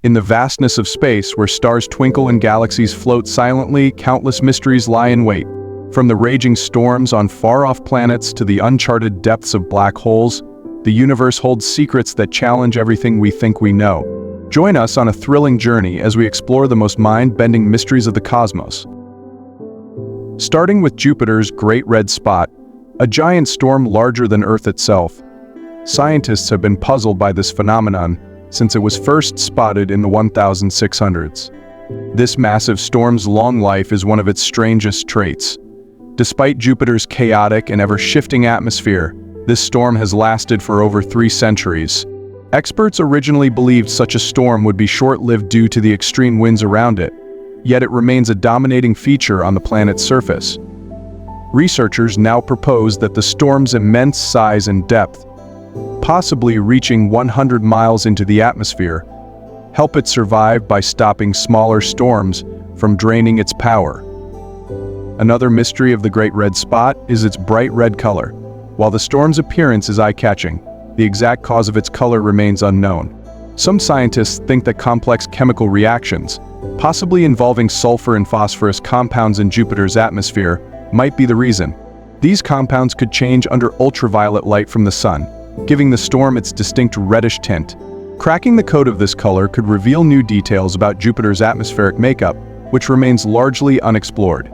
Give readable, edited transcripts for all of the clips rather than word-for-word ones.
In the vastness of space, where stars twinkle and galaxies float silently, countless mysteries lie in wait. From the raging storms on far-off planets to the uncharted depths of black holes, the universe holds secrets that challenge everything we think we know. Join us on a thrilling journey as we explore the most mind-bending mysteries of the cosmos. Starting with Jupiter's Great Red Spot, a giant storm larger than Earth itself. Scientists have been puzzled by this phenomenon since it was first spotted in the 1600s. This massive storm's long life is one of its strangest traits. Despite Jupiter's chaotic and ever-shifting atmosphere, this storm has lasted for over 3 centuries. Experts originally believed such a storm would be short-lived due to the extreme winds around it, yet it remains a dominating feature on the planet's surface. Researchers now propose that the storm's immense size and depth, possibly reaching 100 miles into the atmosphere, help it survive by stopping smaller storms from draining its power. Another mystery of the Great Red Spot is its bright red color. While the storm's appearance is eye-catching, the exact cause of its color remains unknown. Some scientists think that complex chemical reactions, possibly involving sulfur and phosphorus compounds in Jupiter's atmosphere, might be the reason. These compounds could change under ultraviolet light from the sun, giving the storm its distinct reddish tint. Cracking the code of this color could reveal new details about Jupiter's atmospheric makeup, which remains largely unexplored.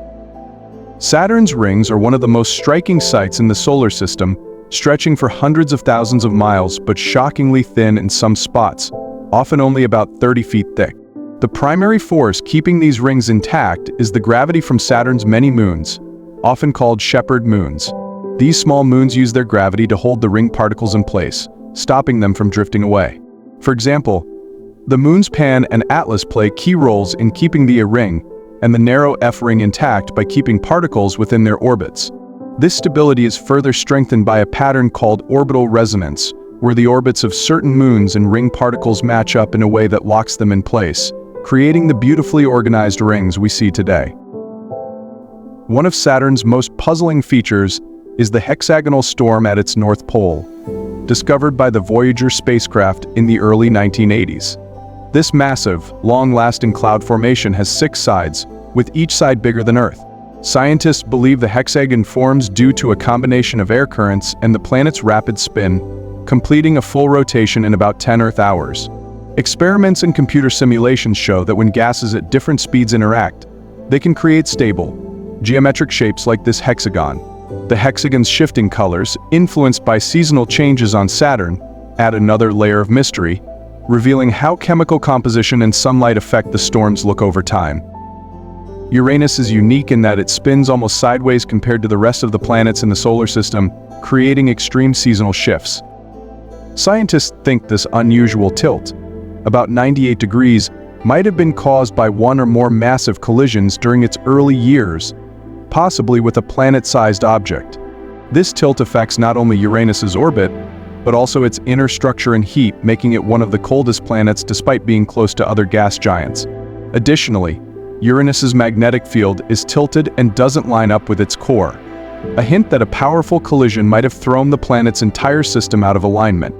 Saturn's rings are one of the most striking sights in the solar system, stretching for hundreds of thousands of miles but shockingly thin in some spots, often only about 30 feet thick. The primary force keeping these rings intact is the gravity from Saturn's many moons, often called shepherd moons. These small moons use their gravity to hold the ring particles in place, stopping them from drifting away. For example, the moons Pan and Atlas play key roles in keeping the A ring and the narrow F ring intact by keeping particles within their orbits. This stability is further strengthened by a pattern called orbital resonance, where the orbits of certain moons and ring particles match up in a way that locks them in place, creating the beautifully organized rings we see today. One of Saturn's most puzzling features is the hexagonal storm at its North Pole, discovered by the Voyager spacecraft in the early 1980s. This massive, long-lasting cloud formation has 6 sides, with each side bigger than Earth. Scientists believe the hexagon forms due to a combination of air currents and the planet's rapid spin, completing a full rotation in about 10 Earth hours. Experiments and computer simulations show that when gases at different speeds interact, they can create stable, geometric shapes like this hexagon. The hexagon's shifting colors, influenced by seasonal changes on Saturn, add another layer of mystery, revealing how chemical composition and sunlight affect the storm's look over time. Uranus is unique in that it spins almost sideways compared to the rest of the planets in the solar system, creating extreme seasonal shifts. Scientists think this unusual tilt, about 98 degrees, might have been caused by one or more massive collisions during its early years, possibly with a planet-sized object. This tilt affects not only Uranus's orbit, but also its inner structure and heat, making it one of the coldest planets despite being close to other gas giants. Additionally, Uranus's magnetic field is tilted and doesn't line up with its core, a hint that a powerful collision might have thrown the planet's entire system out of alignment.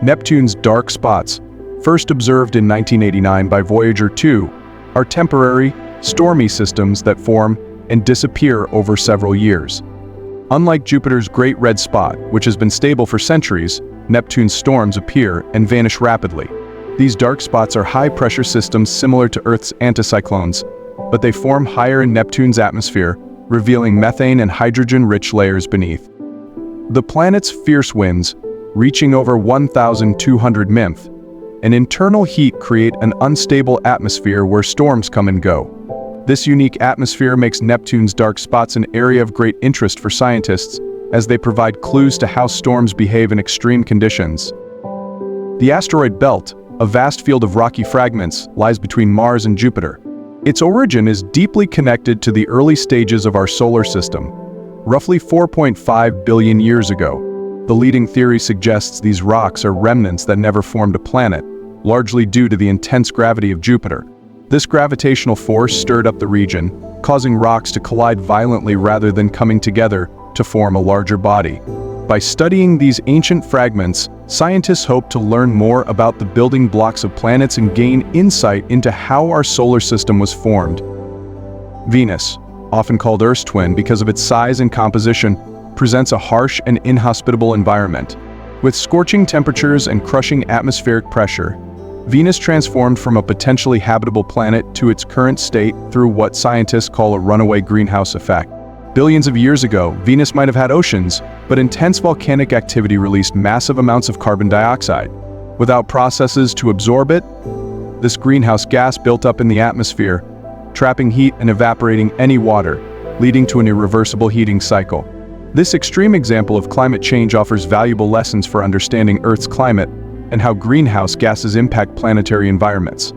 Neptune's dark spots, first observed in 1989 by Voyager 2, are temporary, stormy systems that form and disappear over several years. Unlike Jupiter's Great Red Spot, which has been stable for centuries, Neptune's storms appear and vanish rapidly. These dark spots are high-pressure systems similar to Earth's anticyclones, but they form higher in Neptune's atmosphere, revealing methane and hydrogen-rich layers beneath. The planet's fierce winds, reaching over 1,200 mph, and internal heat create an unstable atmosphere where storms come and go. This unique atmosphere makes Neptune's dark spots an area of great interest for scientists, as they provide clues to how storms behave in extreme conditions. The asteroid belt, a vast field of rocky fragments, lies between Mars and Jupiter. Its origin is deeply connected to the early stages of our solar system, roughly 4.5 billion years ago. The leading theory suggests these rocks are remnants that never formed a planet, largely due to the intense gravity of Jupiter. This gravitational force stirred up the region, causing rocks to collide violently rather than coming together to form a larger body. By studying these ancient fragments, scientists hope to learn more about the building blocks of planets and gain insight into how our solar system was formed. Venus, often called Earth's twin because of its size and composition, presents a harsh and inhospitable environment. With scorching temperatures and crushing atmospheric pressure, Venus transformed from a potentially habitable planet to its current state through what scientists call a runaway greenhouse effect. Billions of years ago, Venus might have had oceans, but intense volcanic activity released massive amounts of carbon dioxide. Without processes to absorb it, this greenhouse gas built up in the atmosphere, trapping heat and evaporating any water, leading to an irreversible heating cycle. This extreme example of climate change offers valuable lessons for understanding Earth's climate and how greenhouse gases impact planetary environments.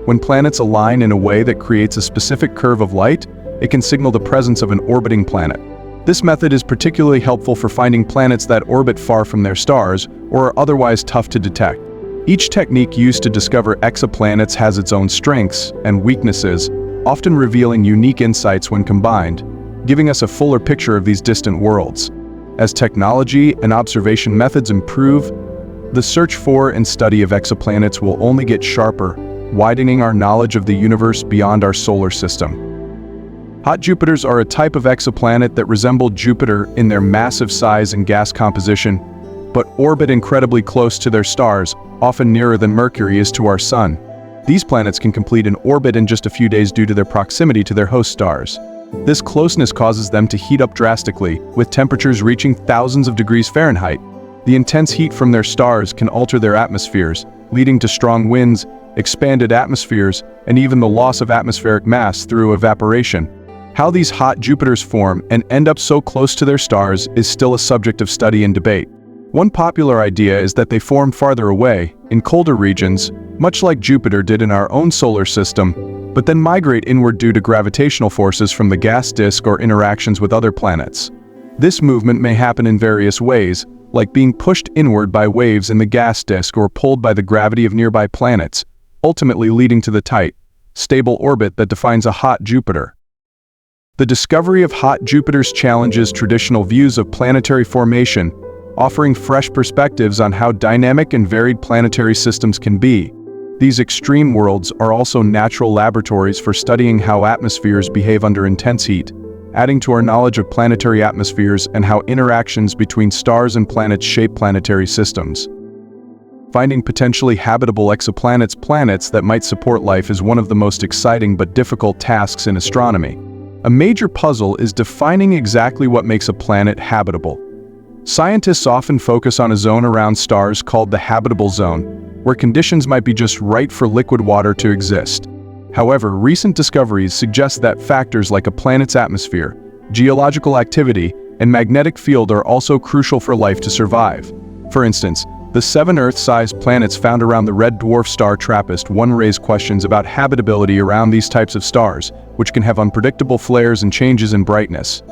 When planets align in a way that creates a specific curve of light, it can signal the presence of an orbiting planet. This method is particularly helpful for finding planets that orbit far from their stars or are otherwise tough to detect. Each technique used to discover exoplanets has its own strengths and weaknesses, often revealing unique insights when combined, giving us a fuller picture of these distant worlds. As technology and observation methods improve, the search for and study of exoplanets will only get sharper, widening our knowledge of the universe beyond our solar system. Hot Jupiters are a type of exoplanet that resemble Jupiter in their massive size and gas composition, but orbit incredibly close to their stars, often nearer than Mercury is to our Sun. These planets can complete an orbit in just a few days due to their proximity to their host stars. This closeness causes them to heat up drastically, with temperatures reaching thousands of degrees Fahrenheit. The intense heat from their stars can alter their atmospheres, leading to strong winds, expanded atmospheres, and even the loss of atmospheric mass through evaporation. How these hot Jupiters form and end up so close to their stars is still a subject of study and debate. One popular idea is that they form farther away, in colder regions, much like Jupiter did in our own solar system, but then migrate inward due to gravitational forces from the gas disk or interactions with other planets. This movement may happen in various ways, like being pushed inward by waves in the gas disk or pulled by the gravity of nearby planets, ultimately leading to the tight, stable orbit that defines a hot Jupiter. The discovery of hot Jupiters challenges traditional views of planetary formation, offering fresh perspectives on how dynamic and varied planetary systems can be. These extreme worlds are also natural laboratories for studying how atmospheres behave under intense heat, adding to our knowledge of planetary atmospheres and how interactions between stars and planets shape planetary systems. Finding potentially habitable planets that might support life is one of the most exciting but difficult tasks in astronomy. A major puzzle is defining exactly what makes a planet habitable. Scientists often focus on a zone around stars called the habitable zone, where conditions might be just right for liquid water to exist. However, recent discoveries suggest that factors like a planet's atmosphere, geological activity, and magnetic field are also crucial for life to survive. For instance, the 7 Earth-sized planets found around the red dwarf star TRAPPIST-1 raise questions about habitability around these types of stars, which can have unpredictable flares and changes in brightness.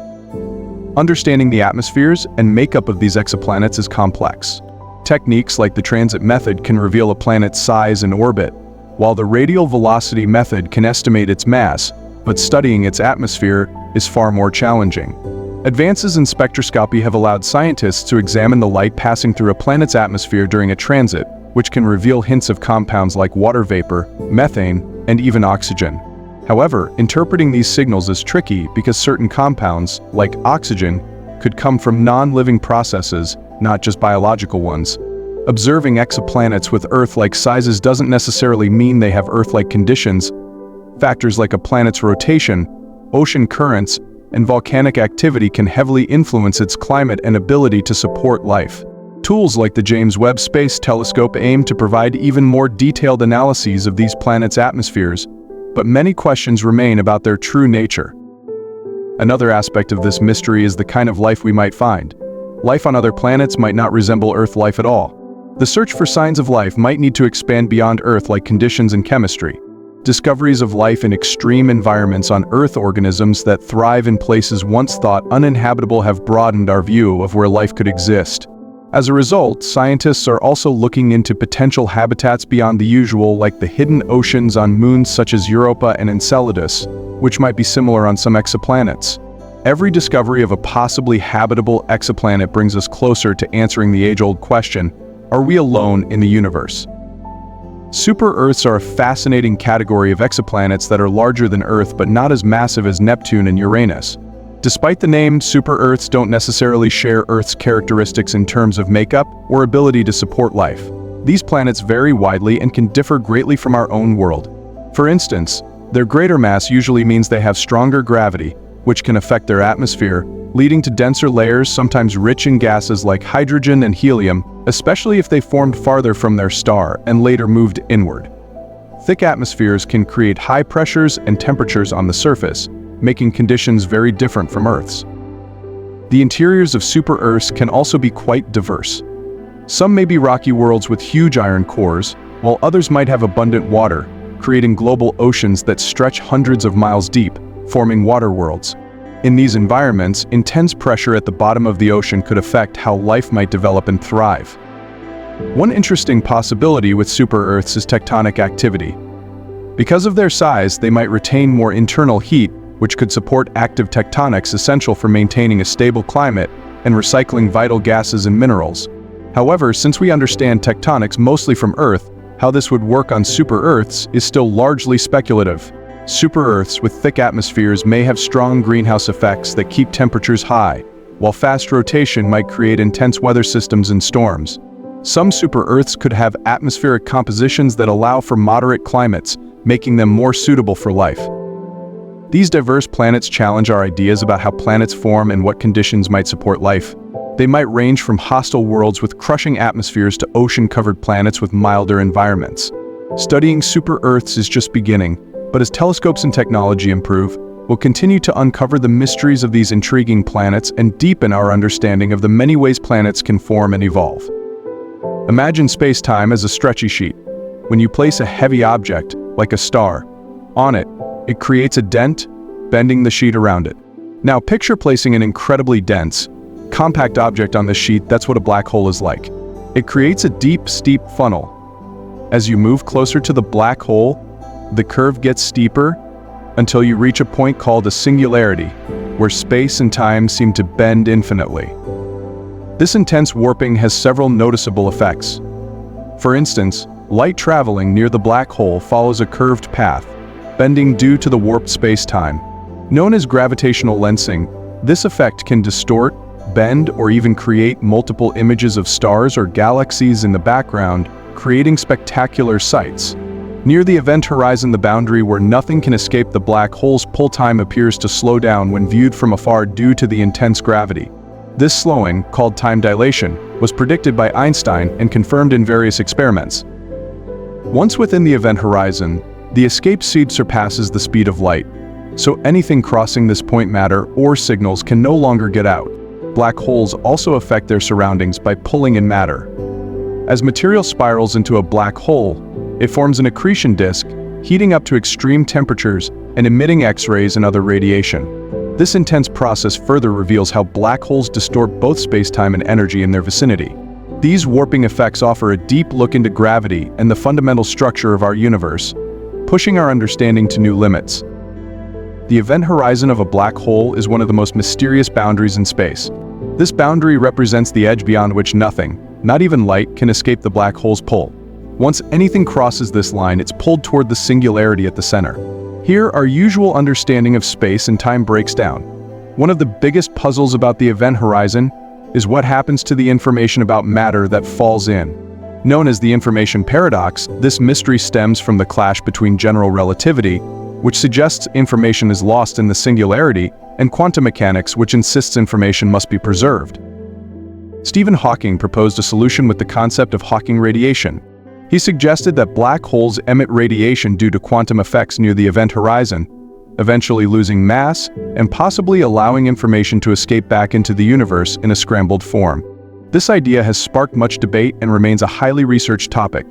Understanding the atmospheres and makeup of these exoplanets is complex. Techniques like the transit method can reveal a planet's size and orbit, while the radial velocity method can estimate its mass, but studying its atmosphere is far more challenging. Advances in spectroscopy have allowed scientists to examine the light passing through a planet's atmosphere during a transit, which can reveal hints of compounds like water vapor, methane, and even oxygen. However, interpreting these signals is tricky because certain compounds, like oxygen, could come from non-living processes, not just biological ones. Observing exoplanets with Earth-like sizes doesn't necessarily mean they have Earth-like conditions. Factors like a planet's rotation, ocean currents, and volcanic activity can heavily influence its climate and ability to support life. Tools like the James Webb Space Telescope aim to provide even more detailed analyses of these planets' atmospheres, but many questions remain about their true nature. Another aspect of this mystery is the kind of life we might find. Life on other planets might not resemble Earth life at all. The search for signs of life might need to expand beyond Earth-like conditions and chemistry. Discoveries of life in extreme environments on Earth, organisms that thrive in places once thought uninhabitable, have broadened our view of where life could exist. As a result, scientists are also looking into potential habitats beyond the usual, like the hidden oceans on moons such as Europa and Enceladus, which might be similar on some exoplanets. Every discovery of a possibly habitable exoplanet brings us closer to answering the age-old question, are we alone in the universe? Super-Earths are a fascinating category of exoplanets that are larger than Earth but not as massive as Neptune and Uranus. Despite the name, super-Earths don't necessarily share Earth's characteristics in terms of makeup or ability to support life. These planets vary widely and can differ greatly from our own world. For instance, their greater mass usually means they have stronger gravity, which can affect their atmosphere, leading to denser layers sometimes rich in gases like hydrogen and helium, especially if they formed farther from their star and later moved inward. Thick atmospheres can create high pressures and temperatures on the surface, making conditions very different from Earth's. The interiors of super-Earths can also be quite diverse. Some may be rocky worlds with huge iron cores, while others might have abundant water, creating global oceans that stretch hundreds of miles deep, forming water worlds. In these environments, intense pressure at the bottom of the ocean could affect how life might develop and thrive. One interesting possibility with super-Earths is tectonic activity. Because of their size, they might retain more internal heat, which could support active tectonics essential for maintaining a stable climate and recycling vital gases and minerals. However, since we understand tectonics mostly from Earth, how this would work on super-Earths is still largely speculative. Super-Earths with thick atmospheres may have strong greenhouse effects that keep temperatures high, while fast rotation might create intense weather systems and storms. Some super-Earths could have atmospheric compositions that allow for moderate climates, making them more suitable for life. These diverse planets challenge our ideas about how planets form and what conditions might support life. They might range from hostile worlds with crushing atmospheres to ocean-covered planets with milder environments. Studying super-Earths is just beginning, but as telescopes and technology improve, we'll continue to uncover the mysteries of these intriguing planets and deepen our understanding of the many ways planets can form and evolve. Imagine space-time as a stretchy sheet. When you place a heavy object, like a star, on it, it creates a dent, bending the sheet around it. Now picture placing an incredibly dense, compact object on the sheet. That's what a black hole is like. It creates a deep, steep funnel. As you move closer to the black hole, the curve gets steeper until you reach a point called a singularity, where space and time seem to bend infinitely. This intense warping has several noticeable effects. For instance, light traveling near the black hole follows a curved path, bending due to the warped space-time. Known as gravitational lensing, this effect can distort, bend, or even create multiple images of stars or galaxies in the background, creating spectacular sights. Near the event horizon, the boundary where nothing can escape the black hole's pull, time appears to slow down when viewed from afar due to the intense gravity. This slowing, called time dilation, was predicted by Einstein and confirmed in various experiments. Once within the event horizon, the escape speed surpasses the speed of light, so anything crossing this point, matter or signals, can no longer get out. Black holes also affect their surroundings by pulling in matter. As material spirals into a black hole, it forms an accretion disk, heating up to extreme temperatures and emitting X-rays and other radiation. This intense process further reveals how black holes distort both space-time and energy in their vicinity. These warping effects offer a deep look into gravity and the fundamental structure of our universe, pushing our understanding to new limits. The event horizon of a black hole is one of the most mysterious boundaries in space. This boundary represents the edge beyond which nothing, not even light, can escape the black hole's pull. Once anything crosses this line, it's pulled toward the singularity at the center. Here, our usual understanding of space and time breaks down. One of the biggest puzzles about the event horizon is what happens to the information about matter that falls in. Known as the information paradox, this mystery stems from the clash between general relativity, which suggests information is lost in the singularity, and quantum mechanics, which insists information must be preserved. Stephen Hawking proposed a solution with the concept of Hawking radiation. He suggested that black holes emit radiation due to quantum effects near the event horizon, eventually losing mass and possibly allowing information to escape back into the universe in a scrambled form. This idea has sparked much debate and remains a highly researched topic.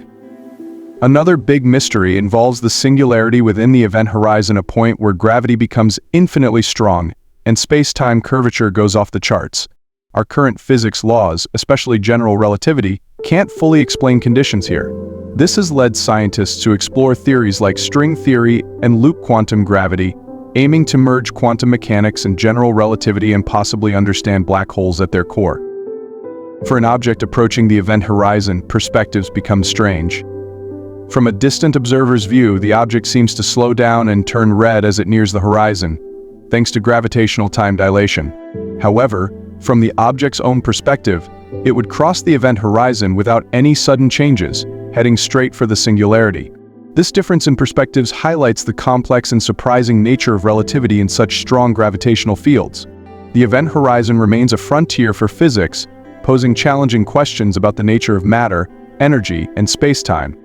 Another big mystery involves the singularity within the event horizon, a point where gravity becomes infinitely strong and space-time curvature goes off the charts. Our current physics laws, especially general relativity, can't fully explain conditions here. This has led scientists to explore theories like string theory and loop quantum gravity, aiming to merge quantum mechanics and general relativity and possibly understand black holes at their core. For an object approaching the event horizon, perspectives become strange. From a distant observer's view, the object seems to slow down and turn red as it nears the horizon, thanks to gravitational time dilation. However, from the object's own perspective, it would cross the event horizon without any sudden changes, heading straight for the singularity. This difference in perspectives highlights the complex and surprising nature of relativity in such strong gravitational fields. The event horizon remains a frontier for physics, posing challenging questions about the nature of matter, energy, and space-time.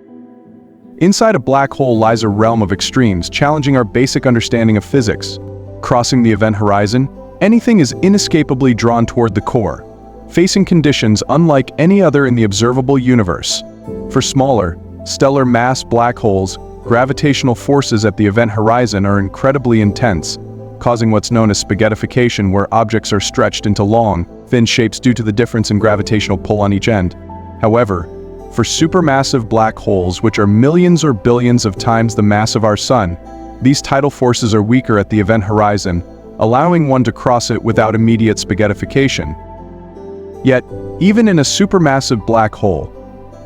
Inside a black hole lies a realm of extremes, challenging our basic understanding of physics. Crossing the event horizon, anything is inescapably drawn toward the core, facing conditions unlike any other in the observable universe. For smaller, stellar mass black holes, gravitational forces at the event horizon are incredibly intense, causing what's known as spaghettification, where objects are stretched into long, thin shapes due to the difference in gravitational pull on each end. However, for supermassive black holes, which are millions or billions of times the mass of our Sun, these tidal forces are weaker at the event horizon, allowing one to cross it without immediate spaghettification. Yet, even in a supermassive black hole,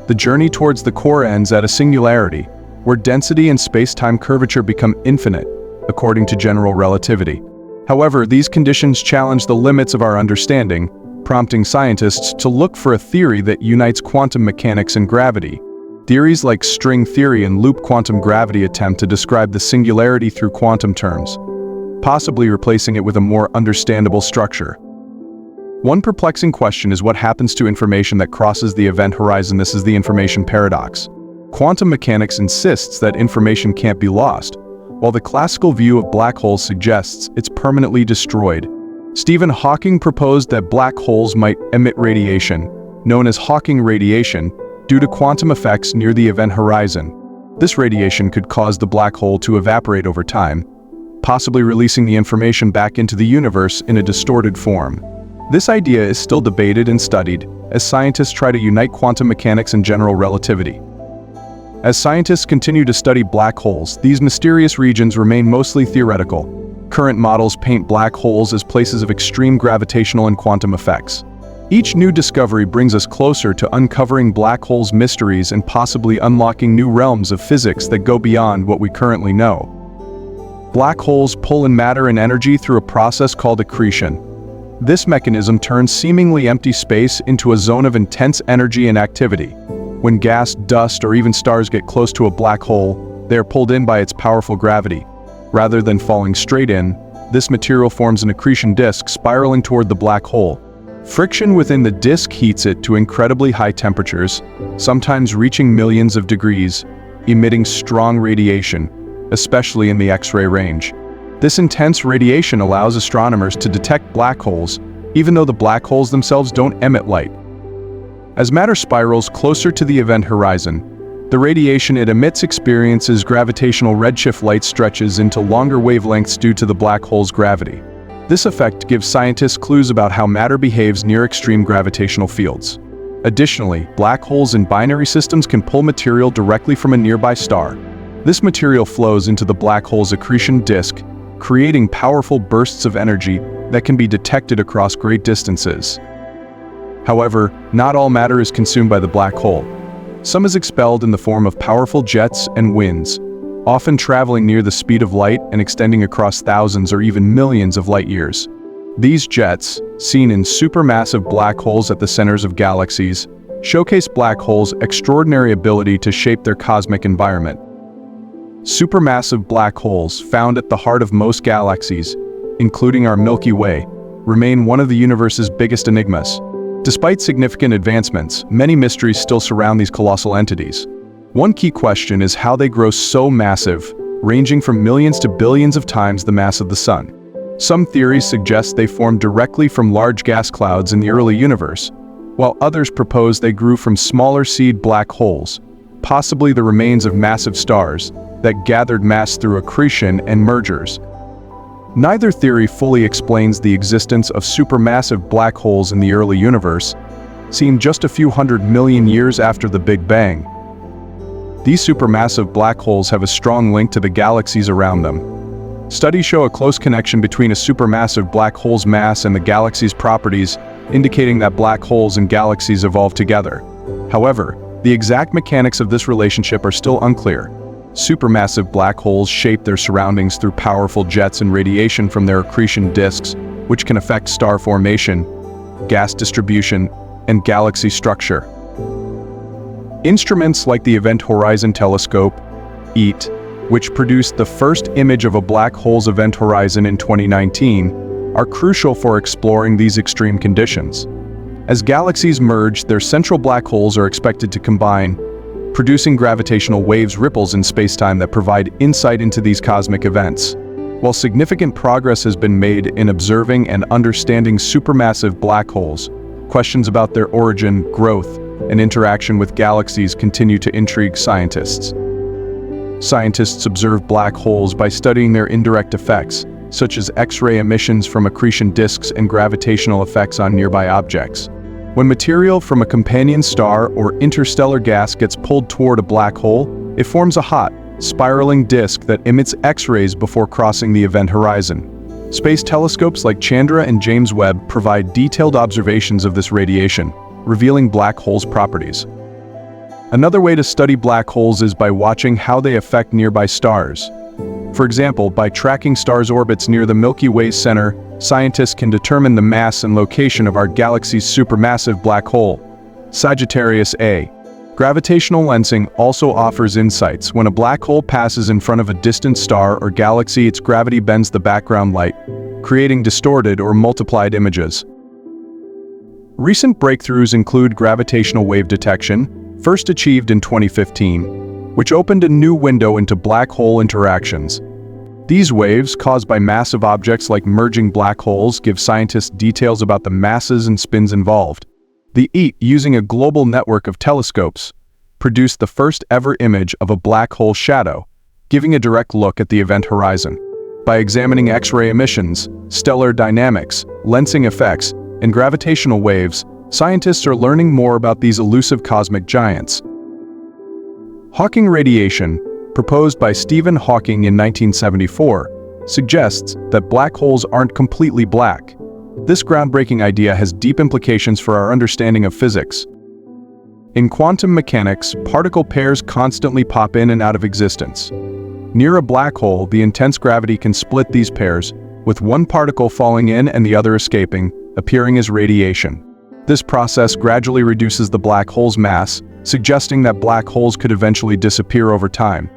the journey towards the core ends at a singularity, where density and space-time curvature become infinite, according to general relativity. However, these conditions challenge the limits of our understanding, prompting scientists to look for a theory that unites quantum mechanics and gravity. Theories like string theory and loop quantum gravity attempt to describe the singularity through quantum terms, possibly replacing it with a more understandable structure. One perplexing question is what happens to information that crosses the event horizon. This is the information paradox. Quantum mechanics insists that information can't be lost, while the classical view of black holes suggests it's permanently destroyed. Stephen Hawking proposed that black holes might emit radiation, known as Hawking radiation, due to quantum effects near the event horizon. This radiation could cause the black hole to evaporate over time, possibly releasing the information back into the universe in a distorted form. This idea is still debated and studied as scientists try to unite quantum mechanics and general relativity. As scientists continue to study black holes, these mysterious regions remain mostly theoretical. Current models paint black holes as places of extreme gravitational and quantum effects. Each new discovery brings us closer to uncovering black holes' mysteries and possibly unlocking new realms of physics that go beyond what we currently know. Black holes pull in matter and energy through a process called accretion. This mechanism turns seemingly empty space into a zone of intense energy and activity. When gas, dust, or even stars get close to a black hole, they are pulled in by its powerful gravity. Rather than falling straight in, this material forms an accretion disk spiraling toward the black hole. Friction within the disk heats it to incredibly high temperatures, sometimes reaching millions of degrees, emitting strong radiation, especially in the X-ray range. This intense radiation allows astronomers to detect black holes, even though the black holes themselves don't emit light. As matter spirals closer to the event horizon, the radiation it emits experiences gravitational redshift. Light stretches into longer wavelengths due to the black hole's gravity. This effect gives scientists clues about how matter behaves near extreme gravitational fields. Additionally, black holes in binary systems can pull material directly from a nearby star. This material flows into the black hole's accretion disk, creating powerful bursts of energy that can be detected across great distances. However, not all matter is consumed by the black hole. Some is expelled in the form of powerful jets and winds, often traveling near the speed of light and extending across thousands or even millions of light years. These jets, seen in supermassive black holes at the centers of galaxies, showcase black holes' extraordinary ability to shape their cosmic environment. Supermassive black holes, found at the heart of most galaxies, including our Milky Way, remain one of the universe's biggest enigmas. Despite significant advancements, many mysteries still surround these colossal entities. One key question is how they grow so massive, ranging from millions to billions of times the mass of the Sun. Some theories suggest they formed directly from large gas clouds in the early universe, while others propose they grew from smaller seed black holes, possibly the remains of massive stars that gathered mass through accretion and mergers. Neither theory fully explains the existence of supermassive black holes in the early universe, seen just a few 100 million years after the Big Bang. These supermassive black holes have a strong link to the galaxies around them. Studies show a close connection between a supermassive black hole's mass and the galaxy's properties, indicating that black holes and galaxies evolve together. However, the exact mechanics of this relationship are still unclear. Supermassive black holes shape their surroundings through powerful jets and radiation from their accretion disks, which can affect star formation, gas distribution, and galaxy structure. Instruments like the Event Horizon Telescope, EAT, which produced the first image of a black hole's event horizon in 2019, are crucial for exploring these extreme conditions. As galaxies merge, their central black holes are expected to combine, producing gravitational waves ripples in spacetime that provide insight into these cosmic events. While significant progress has been made in observing and understanding supermassive black holes, questions about their origin, growth, and interaction with galaxies continue to intrigue scientists. Scientists observe black holes by studying their indirect effects, such as X-ray emissions from accretion disks and gravitational effects on nearby objects. When material from a companion star or interstellar gas gets pulled toward a black hole, it forms a hot, spiraling disk that emits X-rays before crossing the event horizon. Space telescopes like Chandra and James Webb provide detailed observations of this radiation, revealing black holes' properties. Another way to study black holes is by watching how they affect nearby stars. For example, by tracking stars' orbits near the Milky Way's center, scientists can determine the mass and location of our galaxy's supermassive black hole, Sagittarius A. Gravitational lensing also offers insights. When a black hole passes in front of a distant star or galaxy, its gravity bends the background light, creating distorted or multiplied images. Recent breakthroughs include gravitational wave detection, first achieved in 2015, which opened a new window into black hole interactions. These waves, caused by massive objects like merging black holes, give scientists details about the masses and spins involved. The EAT, using a global network of telescopes, produced the first ever image of a black hole shadow, giving a direct look at the event horizon. By examining X-ray emissions, stellar dynamics, lensing effects, and gravitational waves, scientists are learning more about these elusive cosmic giants. Hawking radiation, proposed by Stephen Hawking in 1974, suggests that black holes aren't completely black. This groundbreaking idea has deep implications for our understanding of physics. In quantum mechanics, particle pairs constantly pop in and out of existence. Near a black hole, the intense gravity can split these pairs, with one particle falling in and the other escaping, appearing as radiation. This process gradually reduces the black hole's mass, suggesting that black holes could eventually disappear over time.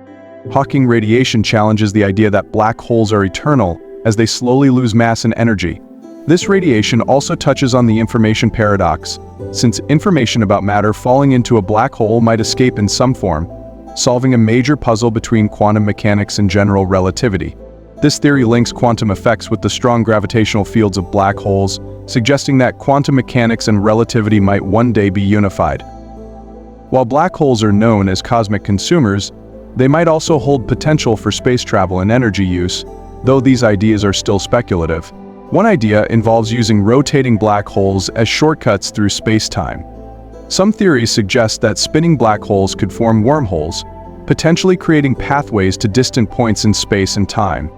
Hawking radiation challenges the idea that black holes are eternal, as they slowly lose mass and energy. This radiation also touches on the information paradox, since information about matter falling into a black hole might escape in some form, solving a major puzzle between quantum mechanics and general relativity. This theory links quantum effects with the strong gravitational fields of black holes, suggesting that quantum mechanics and relativity might one day be unified. While black holes are known as cosmic consumers, they might also hold potential for space travel and energy use, though these ideas are still speculative. One idea involves using rotating black holes as shortcuts through space-time. Some theories suggest that spinning black holes could form wormholes, potentially creating pathways to distant points in space and time.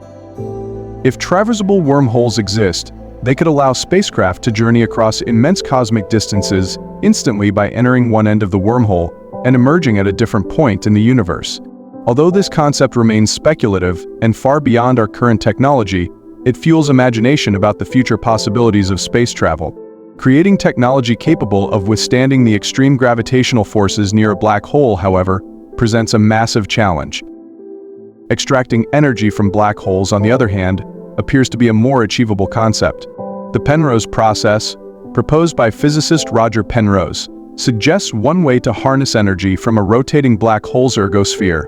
If traversable wormholes exist, they could allow spacecraft to journey across immense cosmic distances instantly by entering one end of the wormhole and emerging at a different point in the universe. Although this concept remains speculative and far beyond our current technology, it fuels imagination about the future possibilities of space travel. Creating technology capable of withstanding the extreme gravitational forces near a black hole, however, presents a massive challenge. Extracting energy from black holes, on the other hand, appears to be a more achievable concept. The Penrose process, proposed by physicist Roger Penrose, suggests one way to harness energy from a rotating black hole's ergosphere,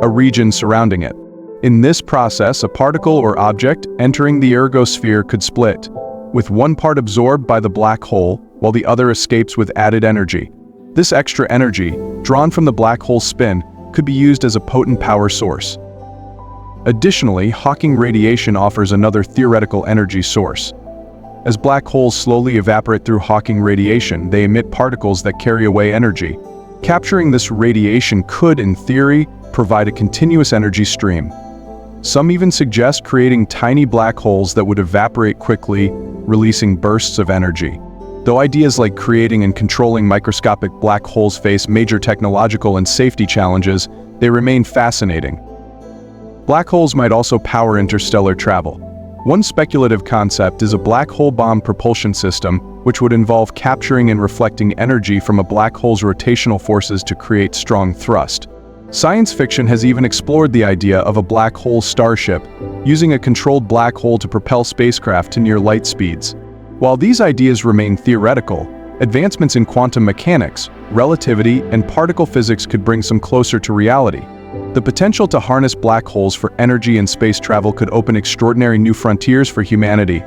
a region surrounding it. In this process, a particle or object entering the ergosphere could split, with one part absorbed by the black hole while the other escapes with added energy. This extra energy, drawn from the black hole's spin, could be used as a potent power source. Additionally, Hawking radiation offers another theoretical energy source. As black holes slowly evaporate through Hawking radiation, they emit particles that carry away energy. Capturing this radiation could, in theory, provide a continuous energy stream. Some even suggest creating tiny black holes that would evaporate quickly, releasing bursts of energy. Though ideas like creating and controlling microscopic black holes face major technological and safety challenges, they remain fascinating. Black holes might also power interstellar travel. One speculative concept is a black hole bomb propulsion system, which would involve capturing and reflecting energy from a black hole's rotational forces to create strong thrust. Science fiction has even explored the idea of a black hole starship, using a controlled black hole to propel spacecraft to near light speeds. While these ideas remain theoretical, advancements in quantum mechanics, relativity, and particle physics could bring some closer to reality. The potential to harness black holes for energy and space travel could open extraordinary new frontiers for humanity.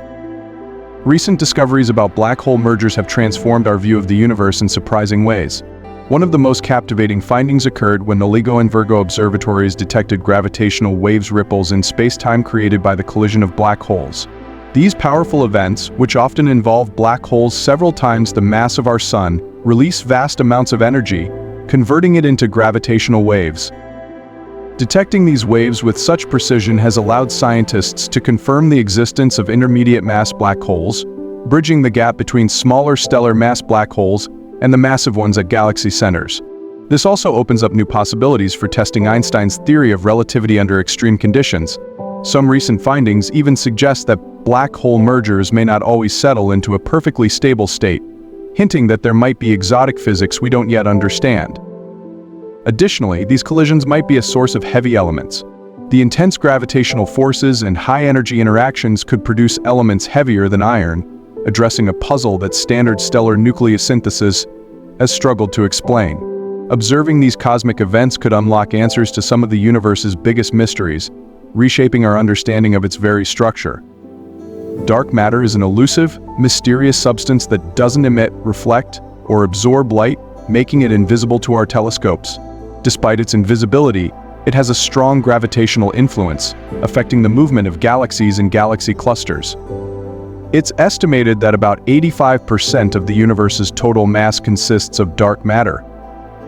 Recent discoveries about black hole mergers have transformed our view of the universe in surprising ways. One of the most captivating findings occurred when the LIGO and Virgo observatories detected gravitational waves ripples in space-time created by the collision of black holes. These powerful events, which often involve black holes several times the mass of our Sun, release vast amounts of energy, converting it into gravitational waves. Detecting these waves with such precision has allowed scientists to confirm the existence of intermediate mass black holes, bridging the gap between smaller stellar mass black holes and the massive ones at galaxy centers. This also opens up new possibilities for testing Einstein's theory of relativity under extreme conditions. Some recent findings even suggest that black hole mergers may not always settle into a perfectly stable state, hinting that there might be exotic physics we don't yet understand. Additionally, these collisions might be a source of heavy elements. The intense gravitational forces and high-energy interactions could produce elements heavier than iron, addressing a puzzle that standard stellar nucleosynthesis has struggled to explain. Observing these cosmic events could unlock answers to some of the universe's biggest mysteries, reshaping our understanding of its very structure. Dark matter is an elusive, mysterious substance that doesn't emit, reflect, or absorb light, making it invisible to our telescopes. Despite its invisibility, it has a strong gravitational influence, affecting the movement of galaxies and galaxy clusters. It's estimated that about 85% of the universe's total mass consists of dark matter,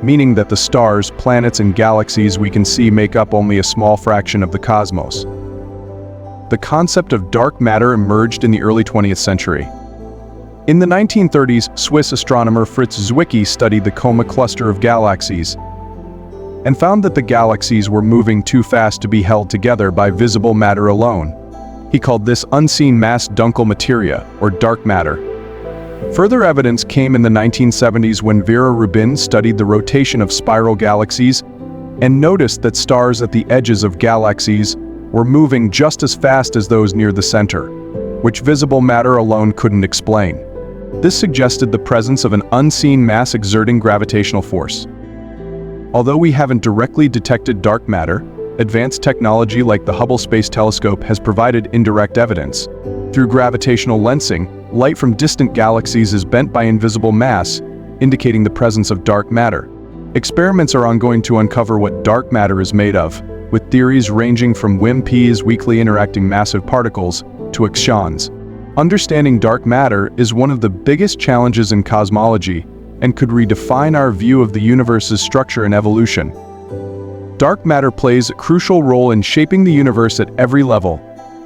meaning that the stars, planets, and galaxies we can see make up only a small fraction of the cosmos. The concept of dark matter emerged in the early 20th century. In the 1930s, Swiss astronomer Fritz Zwicky studied the Coma cluster of galaxies and found that the galaxies were moving too fast to be held together by visible matter alone. He called this unseen mass Dunkel materia, or dark matter. Further evidence came in the 1970s when Vera Rubin studied the rotation of spiral galaxies and noticed that stars at the edges of galaxies were moving just as fast as those near the center, which visible matter alone couldn't explain. This suggested the presence of an unseen mass exerting gravitational force. Although we haven't directly detected dark matter, advanced technology like the Hubble Space Telescope has provided indirect evidence. Through gravitational lensing, light from distant galaxies is bent by invisible mass, indicating the presence of dark matter. Experiments are ongoing to uncover what dark matter is made of, with theories ranging from WIMPs, weakly interacting massive particles, to axions. Understanding dark matter is one of the biggest challenges in cosmology and could redefine our view of the universe's structure and evolution. Dark matter plays a crucial role in shaping the universe at every level,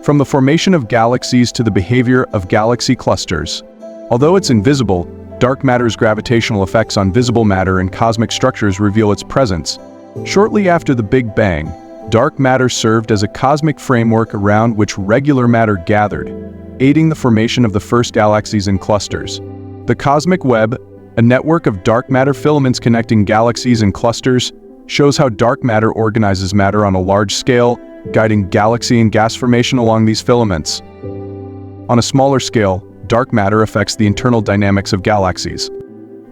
from the formation of galaxies to the behavior of galaxy clusters. Although it's invisible, dark matter's gravitational effects on visible matter and cosmic structures reveal its presence. Shortly after the Big Bang, dark matter served as a cosmic framework around which regular matter gathered, aiding the formation of the first galaxies and clusters. The cosmic web, a network of dark matter filaments connecting galaxies and clusters, shows how dark matter organizes matter on a large scale, guiding galaxy and gas formation along these filaments. On a smaller scale, dark matter affects the internal dynamics of galaxies.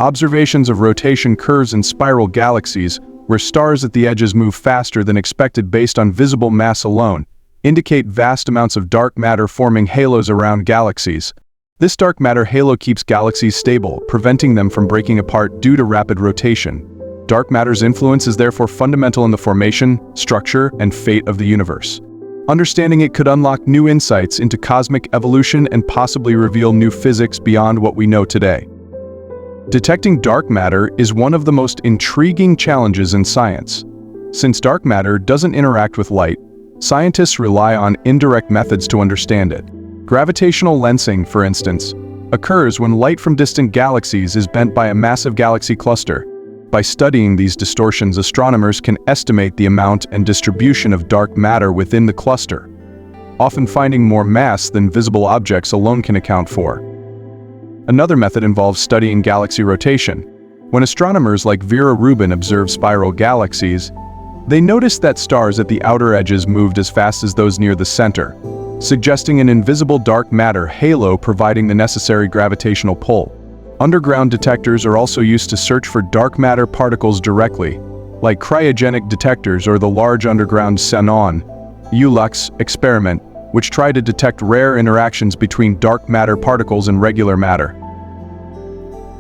Observations of rotation curves in spiral galaxies, where stars at the edges move faster than expected based on visible mass alone, indicate vast amounts of dark matter forming halos around galaxies. This dark matter halo keeps galaxies stable, preventing them from breaking apart due to rapid rotation. Dark matter's influence is therefore fundamental in the formation, structure, and fate of the universe. Understanding it could unlock new insights into cosmic evolution and possibly reveal new physics beyond what we know today. Detecting dark matter is one of the most intriguing challenges in science. Since dark matter doesn't interact with light, Scientists rely on indirect methods to understand it. Gravitational lensing, for instance, occurs when light from distant galaxies is bent by a massive galaxy cluster. By studying these distortions, astronomers can estimate the amount and distribution of dark matter within the cluster, often finding more mass than visible objects alone can account for. Another method involves studying galaxy rotation. When astronomers like Vera Rubin observe spiral galaxies, they noticed that stars at the outer edges moved as fast as those near the center, suggesting an invisible dark matter halo providing the necessary gravitational pull. Underground detectors are also used to search for dark matter particles directly, like cryogenic detectors or the Large Underground Xenon (ULUX) experiment, which try to detect rare interactions between dark matter particles and regular matter.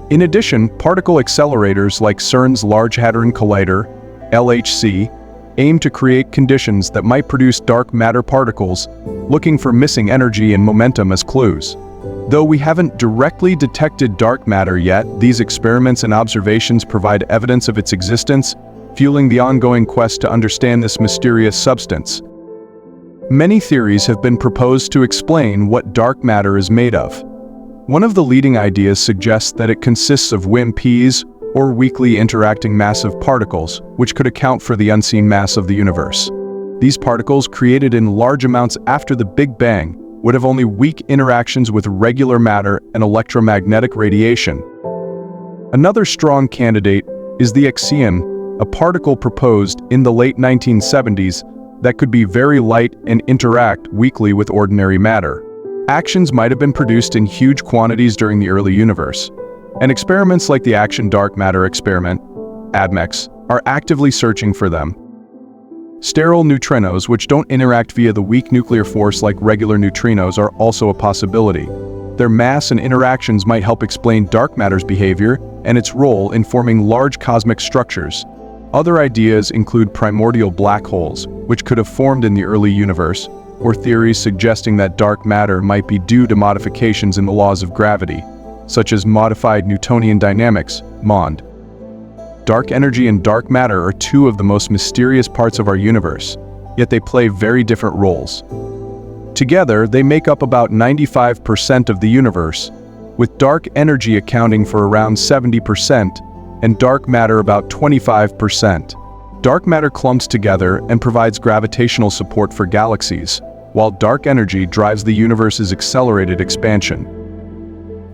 In addition, particle accelerators like CERN's Large Hadron Collider (LHC) aim to create conditions that might produce dark matter particles, looking for missing energy and momentum as clues. Though we haven't directly detected dark matter yet, these experiments and observations provide evidence of its existence, fueling the ongoing quest to understand this mysterious substance. Many theories have been proposed to explain what dark matter is made of. One of the leading ideas suggests that it consists of WIMPs, or weakly interacting massive particles, which could account for the unseen mass of the universe. These particles, created in large amounts after the Big Bang, would have only weak interactions with regular matter and electromagnetic radiation. Another strong candidate is the Ixion, a particle proposed in the late 1970s that could be very light and interact weakly with ordinary matter. Actions might have been produced in huge quantities during the early universe, and experiments like the Action Dark Matter Experiment, ADMEX, are actively searching for them. Sterile neutrinos, which don't interact via the weak nuclear force like regular neutrinos, are also a possibility. Their mass and interactions might help explain dark matter's behavior and its role in forming large cosmic structures. Other ideas include primordial black holes, which could have formed in the early universe, or theories suggesting that dark matter might be due to modifications in the laws of gravity, such as modified Newtonian dynamics, MOND. Dark energy and dark matter are two of the most mysterious parts of our universe, yet they play very different roles. Together, they make up about 95% of the universe, with dark energy accounting for around 70% and dark matter about 25%. Dark matter clumps together and provides gravitational support for galaxies, while dark energy drives the universe's accelerated expansion.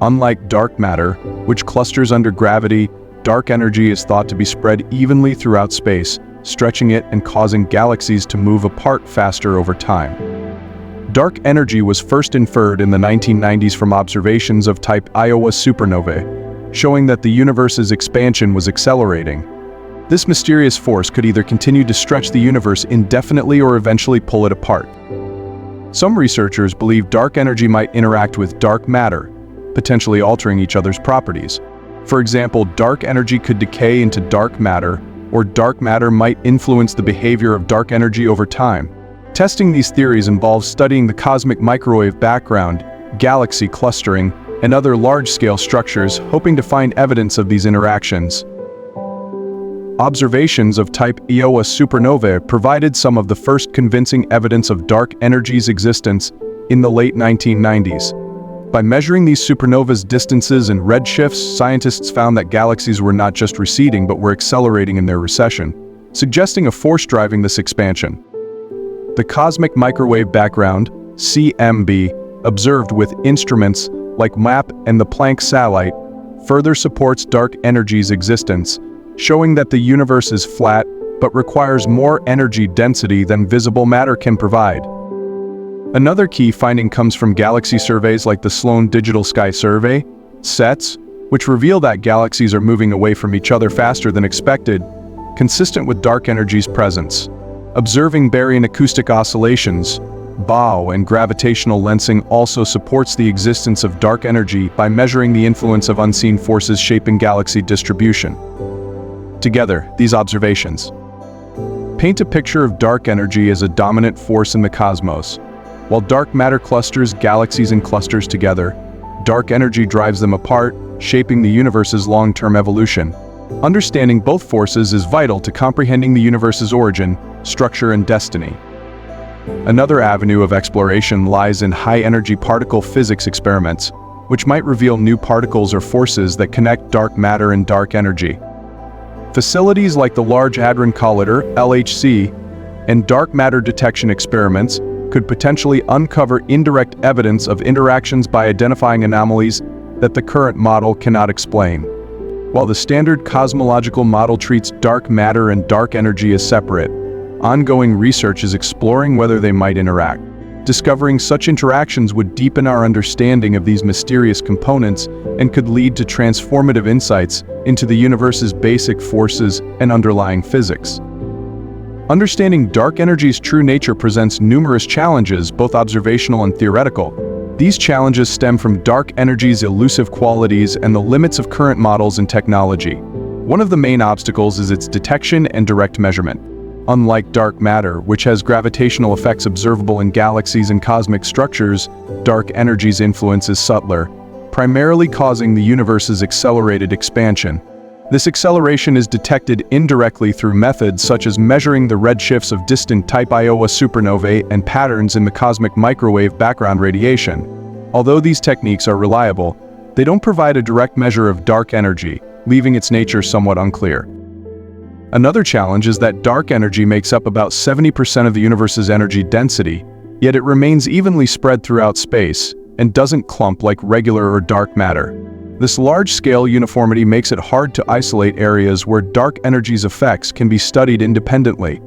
Unlike dark matter, which clusters under gravity, dark energy is thought to be spread evenly throughout space, stretching it and causing galaxies to move apart faster over time. Dark energy was first inferred in the 1990s from observations of type Iowa supernovae, showing that the universe's expansion was accelerating. This mysterious force could either continue to stretch the universe indefinitely or eventually pull it apart. Some researchers believe dark energy might interact with dark matter, potentially altering each other's properties. For example, dark energy could decay into dark matter, or dark matter might influence the behavior of dark energy over time. Testing these theories involves studying the cosmic microwave background, galaxy clustering, and other large-scale structures, hoping to find evidence of these interactions. Observations of type Iowa supernovae provided some of the first convincing evidence of dark energy's existence in the late 1990s. By measuring these supernova's distances and redshifts, scientists found that galaxies were not just receding but were accelerating in their recession, suggesting a force driving this expansion. The cosmic microwave background, CMB, observed with instruments like MAP and the Planck satellite, further supports dark energy's existence, showing that the universe is flat but requires more energy density than visible matter can provide. Another key finding comes from galaxy surveys like the Sloan Digital Sky Survey, SETS, which reveal that galaxies are moving away from each other faster than expected, consistent with dark energy's presence. Observing baryon acoustic oscillations, BAO, and gravitational lensing also supports the existence of dark energy by measuring the influence of unseen forces shaping galaxy distribution. Together, these observations paint a picture of dark energy as a dominant force in the cosmos. While dark matter clusters galaxies and clusters together, dark energy drives them apart, shaping the universe's long-term evolution. Understanding both forces is vital to comprehending the universe's origin, structure, and destiny. Another avenue of exploration lies in high-energy particle physics experiments, which might reveal new particles or forces that connect dark matter and dark energy. Facilities like the Large Hadron Collider, LHC, and dark matter detection experiments could potentially uncover indirect evidence of interactions by identifying anomalies that the current model cannot explain. While the standard cosmological model treats dark matter and dark energy as separate, ongoing research is exploring whether they might interact. Discovering such interactions would deepen our understanding of these mysterious components and could lead to transformative insights into the universe's basic forces and underlying physics. Understanding dark energy's true nature presents numerous challenges, both observational and theoretical. These challenges stem from dark energy's elusive qualities and the limits of current models and technology. One of the main obstacles is its detection and direct measurement. Unlike dark matter, which has gravitational effects observable in galaxies and cosmic structures, dark energy's influence is subtler, primarily causing the universe's accelerated expansion. This acceleration is detected indirectly through methods such as measuring the redshifts of distant type Iowa supernovae and patterns in the cosmic microwave background radiation. Although these techniques are reliable, they don't provide a direct measure of dark energy, leaving its nature somewhat unclear. Another challenge is that dark energy makes up about 70% of the universe's energy density, yet it remains evenly spread throughout space and doesn't clump like regular or dark matter. This large-scale uniformity makes it hard to isolate areas where dark energy's effects can be studied independently,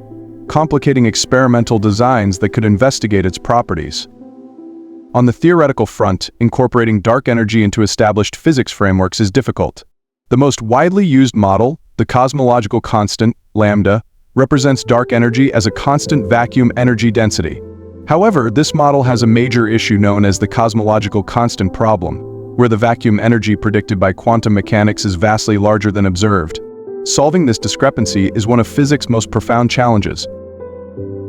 complicating experimental designs that could investigate its properties. On the theoretical front, incorporating dark energy into established physics frameworks is difficult. The most widely used model, the cosmological constant, lambda, represents dark energy as a constant vacuum energy density. However, this model has a major issue known as the cosmological constant problem, where the vacuum energy predicted by quantum mechanics is vastly larger than observed. Solving this discrepancy is one of physics' most profound challenges.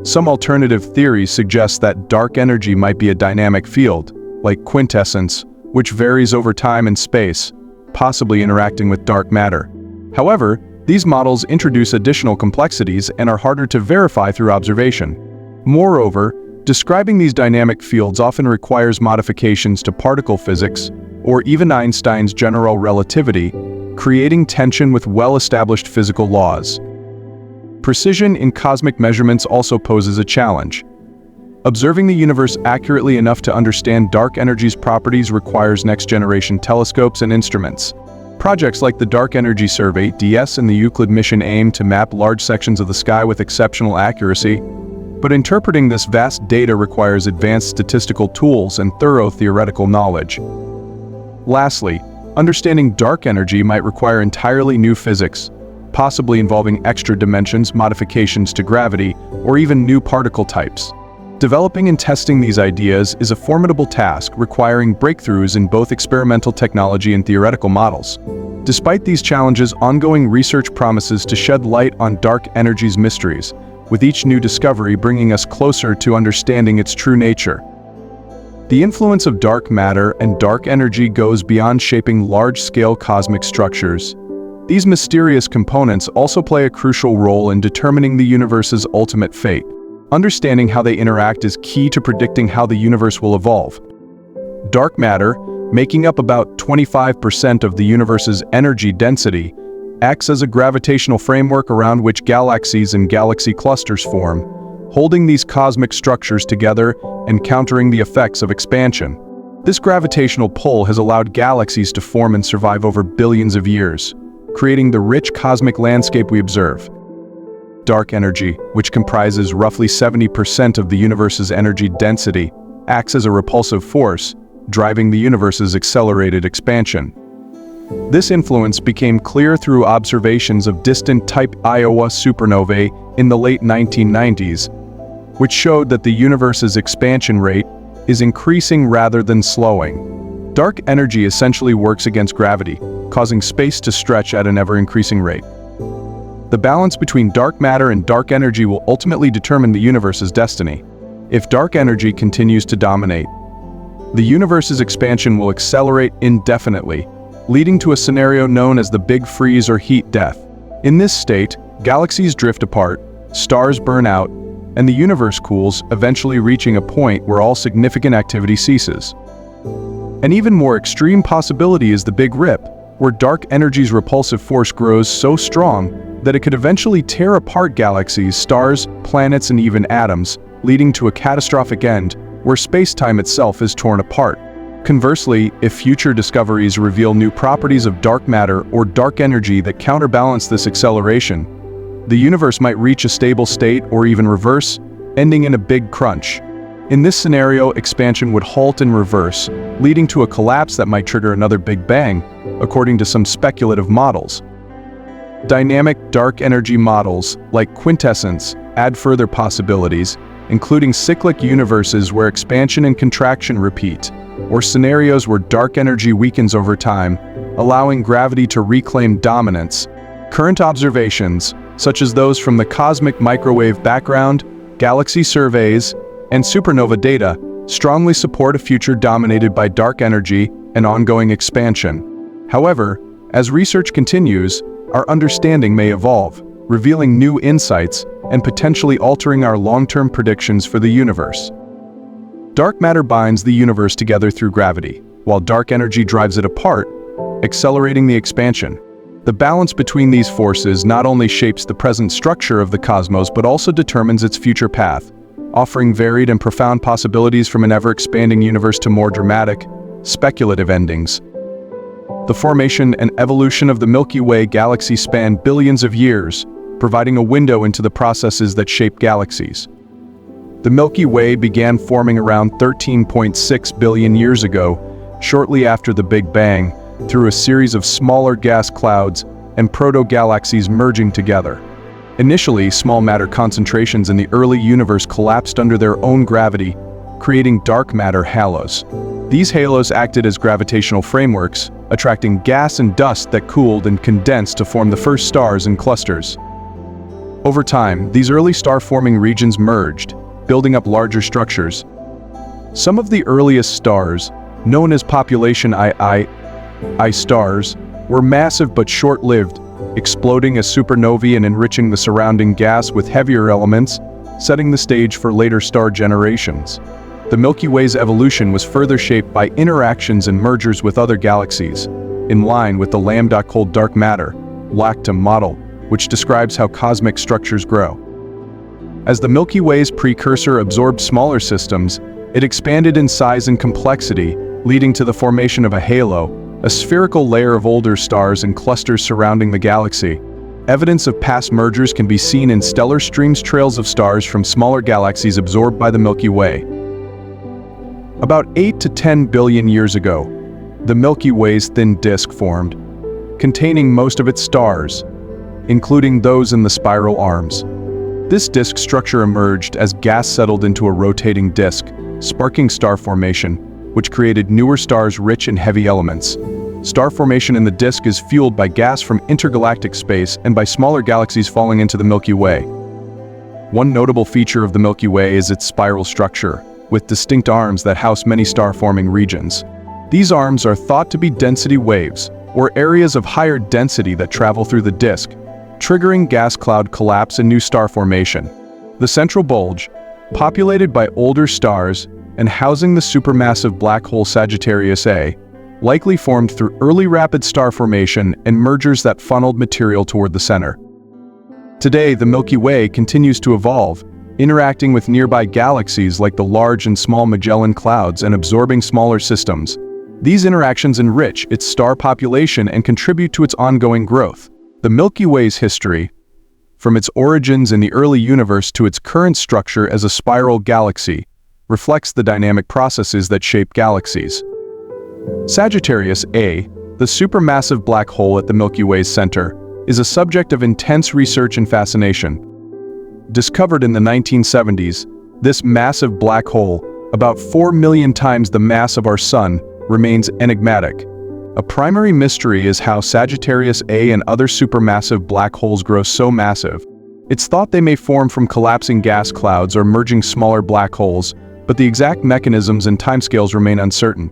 Some alternative theories suggest that dark energy might be a dynamic field, like quintessence, which varies over time and space, possibly interacting with dark matter. However, these models introduce additional complexities and are harder to verify through observation. Moreover, describing these dynamic fields often requires modifications to particle physics, or even Einstein's general relativity, creating tension with well-established physical laws. Precision in cosmic measurements also poses a challenge. Observing the universe accurately enough to understand dark energy's properties requires next-generation telescopes and instruments. Projects like the Dark Energy Survey (DS) and the Euclid mission aim to map large sections of the sky with exceptional accuracy, but interpreting this vast data requires advanced statistical tools and thorough theoretical knowledge. Lastly, understanding dark energy might require entirely new physics, possibly involving extra dimensions, modifications to gravity, or even new particle types. Developing and testing these ideas is a formidable task requiring breakthroughs in both experimental technology and theoretical models. Despite these challenges, ongoing research promises to shed light on dark energy's mysteries, with each new discovery bringing us closer to understanding its true nature. The influence of dark matter and dark energy goes beyond shaping large-scale cosmic structures. These mysterious components also play a crucial role in determining the universe's ultimate fate. Understanding how they interact is key to predicting how the universe will evolve. Dark matter, making up about 25% of the universe's energy density, acts as a gravitational framework around which galaxies and galaxy clusters form, holding these cosmic structures together and countering the effects of expansion. This gravitational pull has allowed galaxies to form and survive over billions of years, creating the rich cosmic landscape we observe. Dark energy, which comprises roughly 70% of the universe's energy density, acts as a repulsive force, driving the universe's accelerated expansion. This influence became clear through observations of distant type Iowa supernovae in the late 1990s, which showed that the universe's expansion rate is increasing rather than slowing. Dark energy essentially works against gravity, causing space to stretch at an ever-increasing rate. The balance between dark matter and dark energy will ultimately determine the universe's destiny. If dark energy continues to dominate, the universe's expansion will accelerate indefinitely, leading to a scenario known as the Big Freeze or heat death. In this state, galaxies drift apart, stars burn out, and the universe cools, eventually reaching a point where all significant activity ceases. An even more extreme possibility is the Big Rip, where dark energy's repulsive force grows so strong that it could eventually tear apart galaxies, stars, planets, and even atoms, leading to a catastrophic end where space-time itself is torn apart. Conversely, if future discoveries reveal new properties of dark matter or dark energy that counterbalance this acceleration, the universe might reach a stable state or even reverse, ending in a big crunch. In this scenario, expansion would halt in reverse, leading to a collapse that might trigger another Big Bang, according to some speculative models. Dynamic dark energy models, like quintessence, add further possibilities, including cyclic universes where expansion and contraction repeat, or scenarios where dark energy weakens over time, allowing gravity to reclaim dominance. Current observations, such as those from the cosmic microwave background, galaxy surveys, and supernova data, strongly support a future dominated by dark energy and ongoing expansion. However, as research continues, our understanding may evolve, revealing new insights and potentially altering our long-term predictions for the universe. Dark matter binds the universe together through gravity, while dark energy drives it apart, accelerating the expansion. The balance between these forces not only shapes the present structure of the cosmos but also determines its future path, offering varied and profound possibilities from an ever-expanding universe to more dramatic, speculative endings. The formation and evolution of the Milky Way galaxy span billions of years, providing a window into the processes that shape galaxies. The Milky Way began forming around 13.6 billion years ago, shortly after the Big Bang, through a series of smaller gas clouds and proto-galaxies merging together. Initially, small matter concentrations in the early universe collapsed under their own gravity, creating dark matter halos. These halos acted as gravitational frameworks, attracting gas and dust that cooled and condensed to form the first stars and clusters. Over time, these early star-forming regions merged, building up larger structures. Some of the earliest stars, known as population I stars, were massive but short-lived, exploding as supernovae and enriching the surrounding gas with heavier elements, setting the stage for later star generations. The Milky Way's evolution was further shaped by interactions and mergers with other galaxies, in line with the lambda-cold dark matter, LACTA model, which describes how cosmic structures grow. As the Milky Way's precursor absorbed smaller systems, it expanded in size and complexity, leading to the formation of a halo, a spherical layer of older stars and clusters surrounding the galaxy. Evidence of past mergers can be seen in stellar streams, trails of stars from smaller galaxies absorbed by the Milky Way. About 8 to 10 billion years ago, the Milky Way's thin disk formed, containing most of its stars, including those in the spiral arms. This disk structure emerged as gas settled into a rotating disk, sparking star formation, which created newer stars rich in heavy elements. Star formation in the disk is fueled by gas from intergalactic space and by smaller galaxies falling into the Milky Way. One notable feature of the Milky Way is its spiral structure, with distinct arms that house many star-forming regions. These arms are thought to be density waves, or areas of higher density that travel through the disk, triggering gas cloud collapse and new star formation. The central bulge, populated by older stars and housing the supermassive black hole Sagittarius A, likely formed through early rapid star formation and mergers that funneled material toward the center. Today, the Milky Way continues to evolve, interacting with nearby galaxies like the Large and Small Magellan Clouds and absorbing smaller systems. These interactions enrich its star population and contribute to its ongoing growth. The Milky Way's history, from its origins in the early universe to its current structure as a spiral galaxy, reflects the dynamic processes that shape galaxies. Sagittarius A, the supermassive black hole at the Milky Way's center, is a subject of intense research and fascination. Discovered in the 1970s, this massive black hole, about 4 million times the mass of our Sun, remains enigmatic. A primary mystery is how Sagittarius A and other supermassive black holes grow so massive. It's thought they may form from collapsing gas clouds or merging smaller black holes, but the exact mechanisms and timescales remain uncertain.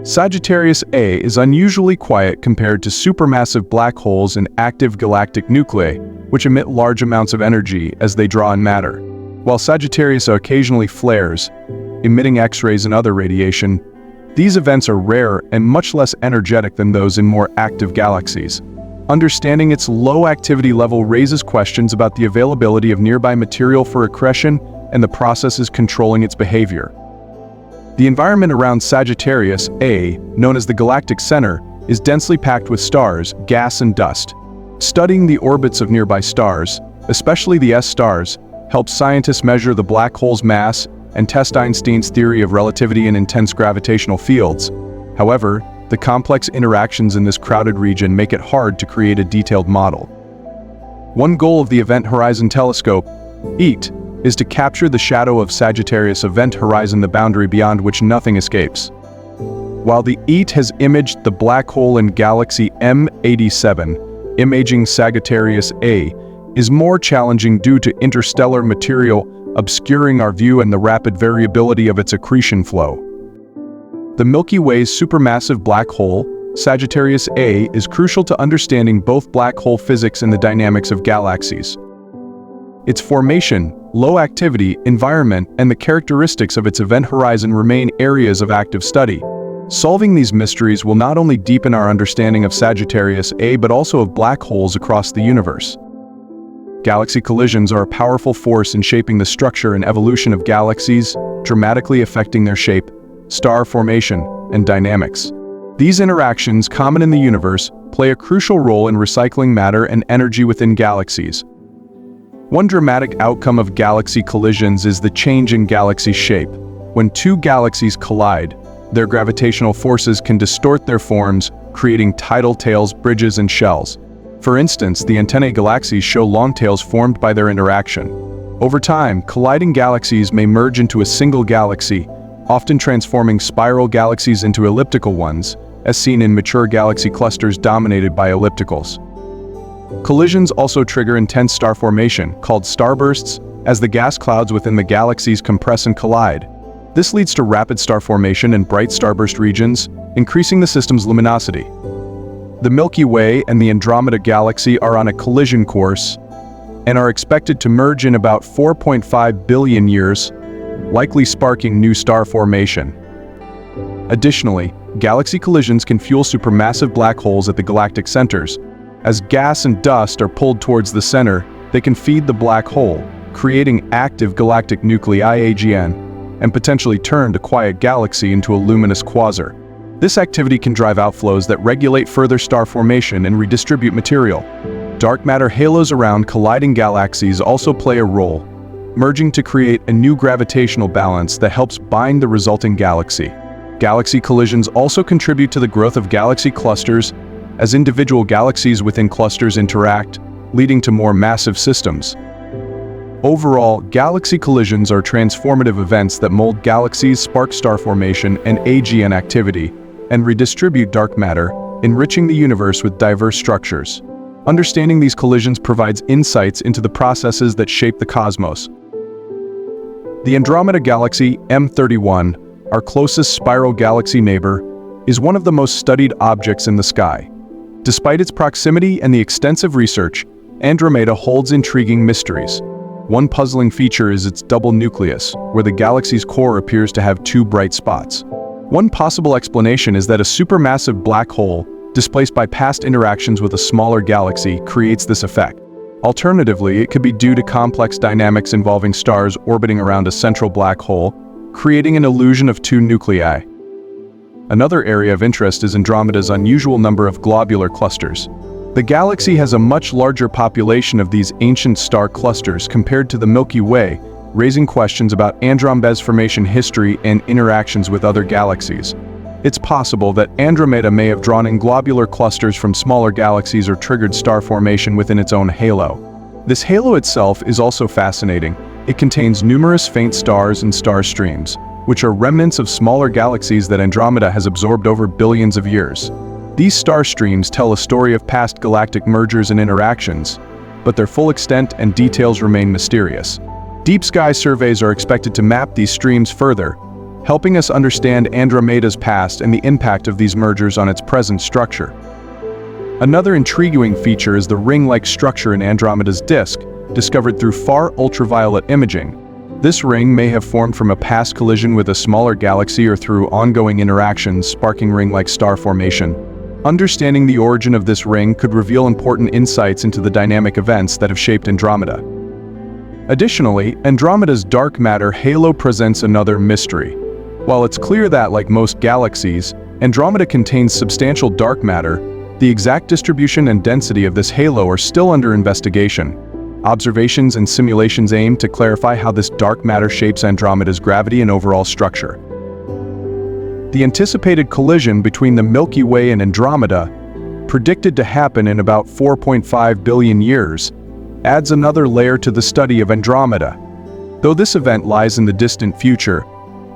Sagittarius A is unusually quiet compared to supermassive black holes and active galactic nuclei, which emit large amounts of energy as they draw in matter. While Sagittarius occasionally flares, emitting X-rays and other radiation, these events are rare and much less energetic than those in more active galaxies. Understanding its low activity level raises questions about the availability of nearby material for accretion and the processes controlling its behavior. The environment around Sagittarius A, known as the galactic center, is densely packed with stars, gas and dust. Studying the orbits of nearby stars, especially the S stars, helps scientists measure the black hole's mass and test Einstein's theory of relativity in intense gravitational fields. However, the complex interactions in this crowded region make it hard to create a detailed model. One goal of the Event Horizon Telescope, EAT, is to capture the shadow of Sagittarius Event Horizon, the boundary beyond which nothing escapes. While the EAT has imaged the black hole in galaxy M87, imaging Sagittarius A is more challenging due to interstellar material obscuring our view and the rapid variability of its accretion flow. The Milky Way's supermassive black hole, Sagittarius A, is crucial to understanding both black hole physics and the dynamics of galaxies. Its formation, low activity, environment, and the characteristics of its event horizon remain areas of active study. Solving these mysteries will not only deepen our understanding of Sagittarius A but also of black holes across the universe. Galaxy collisions are a powerful force in shaping the structure and evolution of galaxies, dramatically affecting their shape, star formation, and dynamics. These interactions, common in the universe, play a crucial role in recycling matter and energy within galaxies. One dramatic outcome of galaxy collisions is the change in galaxy shape. When two galaxies collide, their gravitational forces can distort their forms, creating tidal tails, bridges, and shells. For instance, the antennae galaxies show long tails formed by their interaction. Over time, colliding galaxies may merge into a single galaxy, often transforming spiral galaxies into elliptical ones, as seen in mature galaxy clusters dominated by ellipticals. Collisions also trigger intense star formation, called starbursts, as the gas clouds within the galaxies compress and collide. This leads to rapid star formation in bright starburst regions, increasing the system's luminosity. The Milky Way and the Andromeda Galaxy are on a collision course and are expected to merge in about 4.5 billion years, likely sparking new star formation. Additionally, galaxy collisions can fuel supermassive black holes at the galactic centers. As gas and dust are pulled towards the center, they can feed the black hole, creating active galactic nuclei (AGN), and potentially turn a quiet galaxy into a luminous quasar. This activity can drive outflows that regulate further star formation and redistribute material. Dark matter halos around colliding galaxies also play a role, merging to create a new gravitational balance that helps bind the resulting galaxy. Galaxy collisions also contribute to the growth of galaxy clusters as individual galaxies within clusters interact, leading to more massive systems. Overall, galaxy collisions are transformative events that mold galaxies, spark star formation and AGN activity, and redistribute dark matter, enriching the universe with diverse structures. Understanding these collisions provides insights into the processes that shape the cosmos. The Andromeda Galaxy M31, our closest spiral galaxy neighbor, is one of the most studied objects in the sky. Despite its proximity and the extensive research, Andromeda holds intriguing mysteries. One puzzling feature is its double nucleus, where the galaxy's core appears to have two bright spots. One possible explanation is that a supermassive black hole, displaced by past interactions with a smaller galaxy, creates this effect. Alternatively, it could be due to complex dynamics involving stars orbiting around a central black hole, creating an illusion of two nuclei. Another area of interest is Andromeda's unusual number of globular clusters. The galaxy has a much larger population of these ancient star clusters compared to the Milky Way, raising questions about Andromeda's formation history and interactions with other galaxies. It's possible that Andromeda may have drawn in globular clusters from smaller galaxies or triggered star formation within its own halo. This halo itself is also fascinating. It contains numerous faint stars and star streams, which are remnants of smaller galaxies that Andromeda has absorbed over billions of years. These star streams tell a story of past galactic mergers and interactions, but their full extent and details remain mysterious. Deep sky surveys are expected to map these streams further, helping us understand Andromeda's past and the impact of these mergers on its present structure. Another intriguing feature is the ring-like structure in Andromeda's disk, discovered through far ultraviolet imaging. This ring may have formed from a past collision with a smaller galaxy or through ongoing interactions sparking ring-like star formation. Understanding the origin of this ring could reveal important insights into the dynamic events that have shaped Andromeda. Additionally, Andromeda's dark matter halo presents another mystery. While it's clear that, like most galaxies, Andromeda contains substantial dark matter, the exact distribution and density of this halo are still under investigation. Observations and simulations aim to clarify how this dark matter shapes Andromeda's gravity and overall structure. The anticipated collision between the Milky Way and Andromeda, predicted to happen in about 4.5 billion years, adds another layer to the study of Andromeda. Though this event lies in the distant future,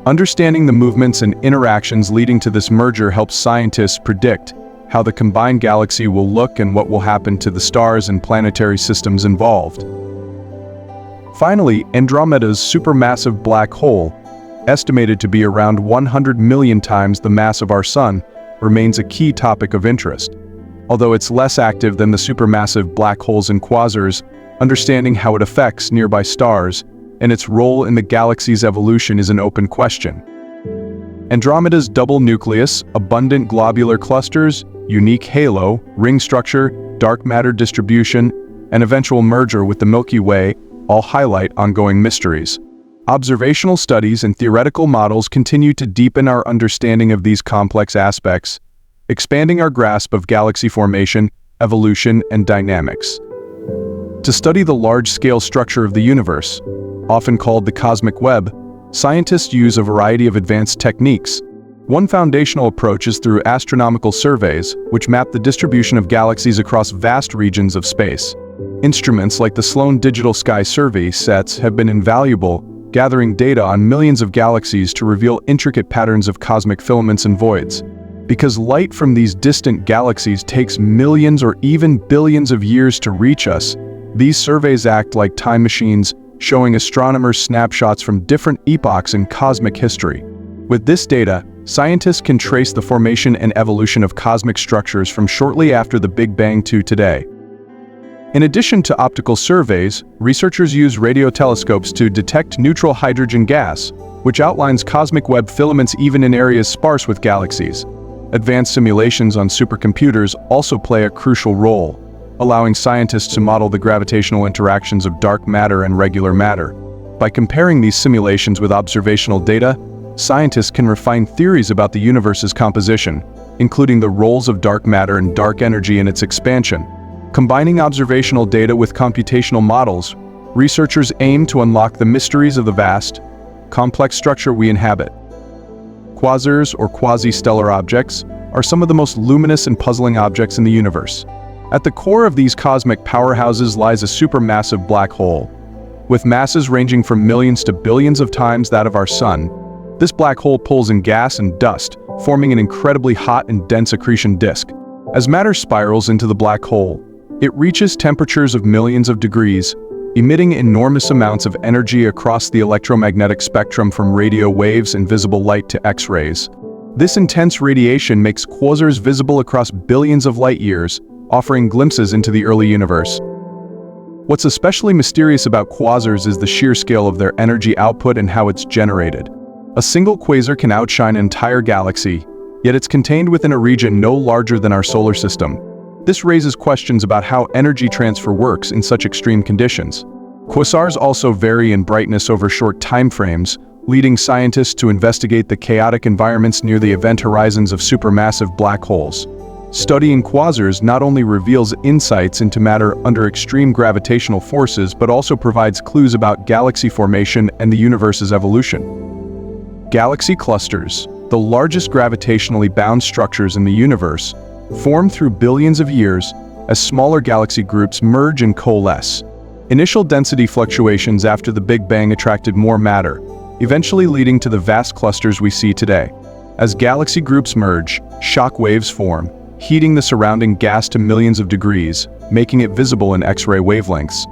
understanding the movements and interactions leading to this merger helps scientists predict how the combined galaxy will look and what will happen to the stars and planetary systems involved. Finally, Andromeda's supermassive black hole, estimated to be around 100 million times the mass of our Sun, remains a key topic of interest. Although it's less active than the supermassive black holes and quasars, understanding how it affects nearby stars and its role in the galaxy's evolution is an open question. Andromeda's double nucleus, abundant globular clusters, unique halo, ring structure, dark matter distribution, and eventual merger with the Milky Way all highlight ongoing mysteries. Observational studies and theoretical models continue to deepen our understanding of these complex aspects, expanding our grasp of galaxy formation, evolution, and dynamics. To study the large-scale structure of the universe, often called the cosmic web, scientists use a variety of advanced techniques. One foundational approach is through astronomical surveys, which map the distribution of galaxies across vast regions of space. Instruments like the Sloan Digital Sky Survey sets have been invaluable, gathering data on millions of galaxies to reveal intricate patterns of cosmic filaments and voids. Because light from these distant galaxies takes millions or even billions of years to reach us, these surveys act like time machines, showing astronomers snapshots from different epochs in cosmic history. With this data, scientists can trace the formation and evolution of cosmic structures from shortly after the Big Bang to today. In addition to optical surveys, researchers use radio telescopes to detect neutral hydrogen gas, which outlines cosmic web filaments even in areas sparse with galaxies. Advanced simulations on supercomputers also play a crucial role, allowing scientists to model the gravitational interactions of dark matter and regular matter. By comparing these simulations with observational data, scientists can refine theories about the universe's composition, including the roles of dark matter and dark energy in its expansion. Combining observational data with computational models, researchers aim to unlock the mysteries of the vast, complex structure we inhabit. Quasars, or quasi-stellar objects, are some of the most luminous and puzzling objects in the universe. At the core of these cosmic powerhouses lies a supermassive black hole. With masses ranging from millions to billions of times that of our Sun, this black hole pulls in gas and dust, forming an incredibly hot and dense accretion disk. As matter spirals into the black hole, it reaches temperatures of millions of degrees, emitting enormous amounts of energy across the electromagnetic spectrum from radio waves and visible light to X-rays. This intense radiation makes quasars visible across billions of light years, offering glimpses into the early universe. What's especially mysterious about quasars is the sheer scale of their energy output and how it's generated. A single quasar can outshine an entire galaxy, yet it's contained within a region no larger than our solar system. This raises questions about how energy transfer works in such extreme conditions. Quasars also vary in brightness over short time frames, leading scientists to investigate the chaotic environments near the event horizons of supermassive black holes. Studying quasars not only reveals insights into matter under extreme gravitational forces but also provides clues about galaxy formation and the universe's evolution. Galaxy clusters, the largest gravitationally bound structures in the universe, form through billions of years as smaller galaxy groups merge and coalesce. Initial density fluctuations after the Big Bang attracted more matter, eventually leading to the vast clusters we see today. As galaxy groups merge, shock waves form, heating the surrounding gas to millions of degrees, making it visible in X-ray wavelengths.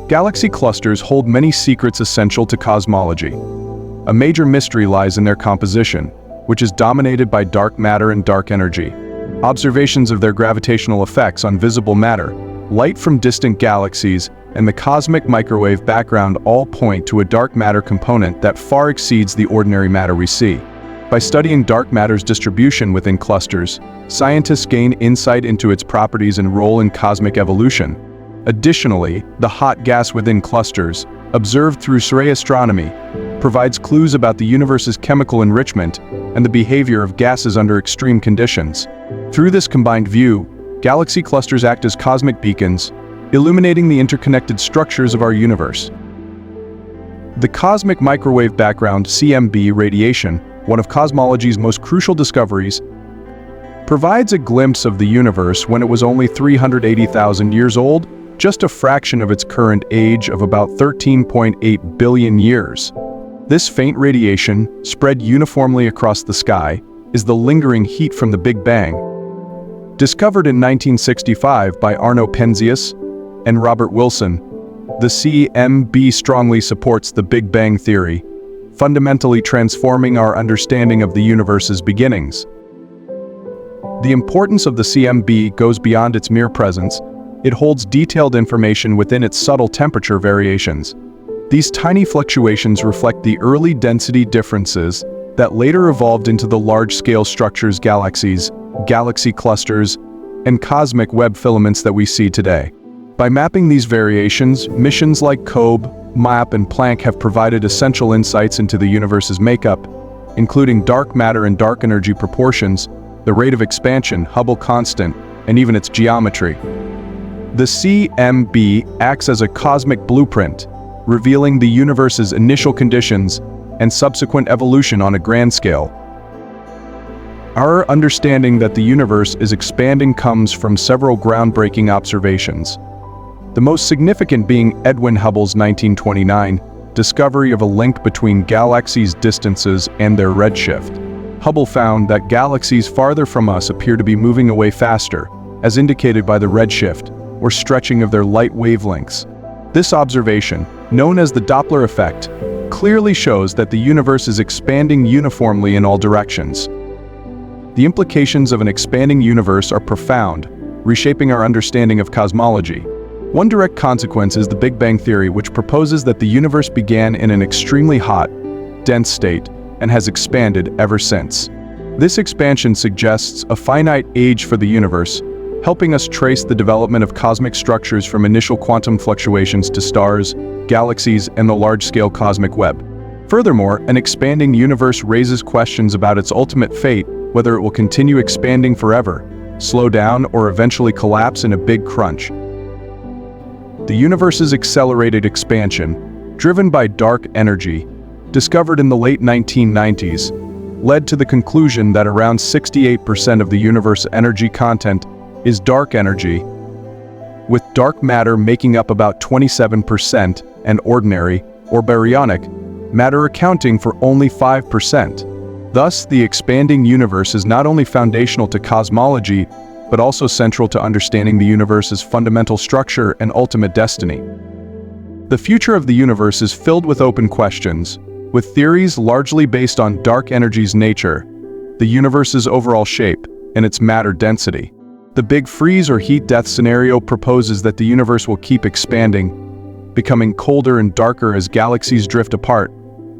Galaxy clusters hold many secrets essential to cosmology. A major mystery lies in their composition, which is dominated by dark matter and dark energy. Observations of their gravitational effects on visible matter, light from distant galaxies, and the cosmic microwave background all point to a dark matter component that far exceeds the ordinary matter we see. By studying dark matter's distribution within clusters, scientists gain insight into its properties and role in cosmic evolution. Additionally, the hot gas within clusters, observed through Surrey astronomy, provides clues about the universe's chemical enrichment and the behavior of gases under extreme conditions. Through this combined view, galaxy clusters act as cosmic beacons, illuminating the interconnected structures of our universe. The cosmic microwave background (CMB) radiation, one of cosmology's most crucial discoveries, provides a glimpse of the universe when it was only 380,000 years old, just a fraction of its current age of about 13.8 billion years. This faint radiation, spread uniformly across the sky, is the lingering heat from the Big Bang. Discovered in 1965 by Arno Penzias and Robert Wilson, the CMB strongly supports the Big Bang theory, fundamentally transforming our understanding of the universe's beginnings. The importance of the CMB goes beyond its mere presence. It holds detailed information within its subtle temperature variations. These tiny fluctuations reflect the early density differences that later evolved into the large-scale structures galaxies, galaxy clusters, and cosmic web filaments that we see today. By mapping these variations, missions like COBE, MAP, and Planck have provided essential insights into the universe's makeup, including dark matter and dark energy proportions, the rate of expansion, Hubble constant, and even its geometry. The CMB acts as a cosmic blueprint, revealing the universe's initial conditions and subsequent evolution on a grand scale. Our understanding that the universe is expanding comes from several groundbreaking observations. The most significant being Edwin Hubble's 1929 discovery of a link between galaxies' distances and their redshift. Hubble found that galaxies farther from us appear to be moving away faster, as indicated by the redshift, or stretching of their light wavelengths. This observation, known as the Doppler effect, clearly shows that the universe is expanding uniformly in all directions. The implications of an expanding universe are profound, reshaping our understanding of cosmology. One direct consequence is the Big Bang theory, which proposes that the universe began in an extremely hot, dense state and has expanded ever since. This expansion suggests a finite age for the universe, helping us trace the development of cosmic structures from initial quantum fluctuations to stars, galaxies, and the large-scale cosmic web. Furthermore, an expanding universe raises questions about its ultimate fate, whether it will continue expanding forever, slow down, or eventually collapse in a big crunch. The universe's accelerated expansion, driven by dark energy, discovered in the late 1990s, led to the conclusion that around 68% of the universe's energy content is dark energy, with dark matter making up about 27% and ordinary, or baryonic, matter accounting for only 5%. Thus, the expanding universe is not only foundational to cosmology, but also central to understanding the universe's fundamental structure and ultimate destiny. The future of the universe is filled with open questions, with theories largely based on dark energy's nature, the universe's overall shape, and its matter density. The Big Freeze or heat death scenario proposes that the universe will keep expanding, becoming colder and darker as galaxies drift apart,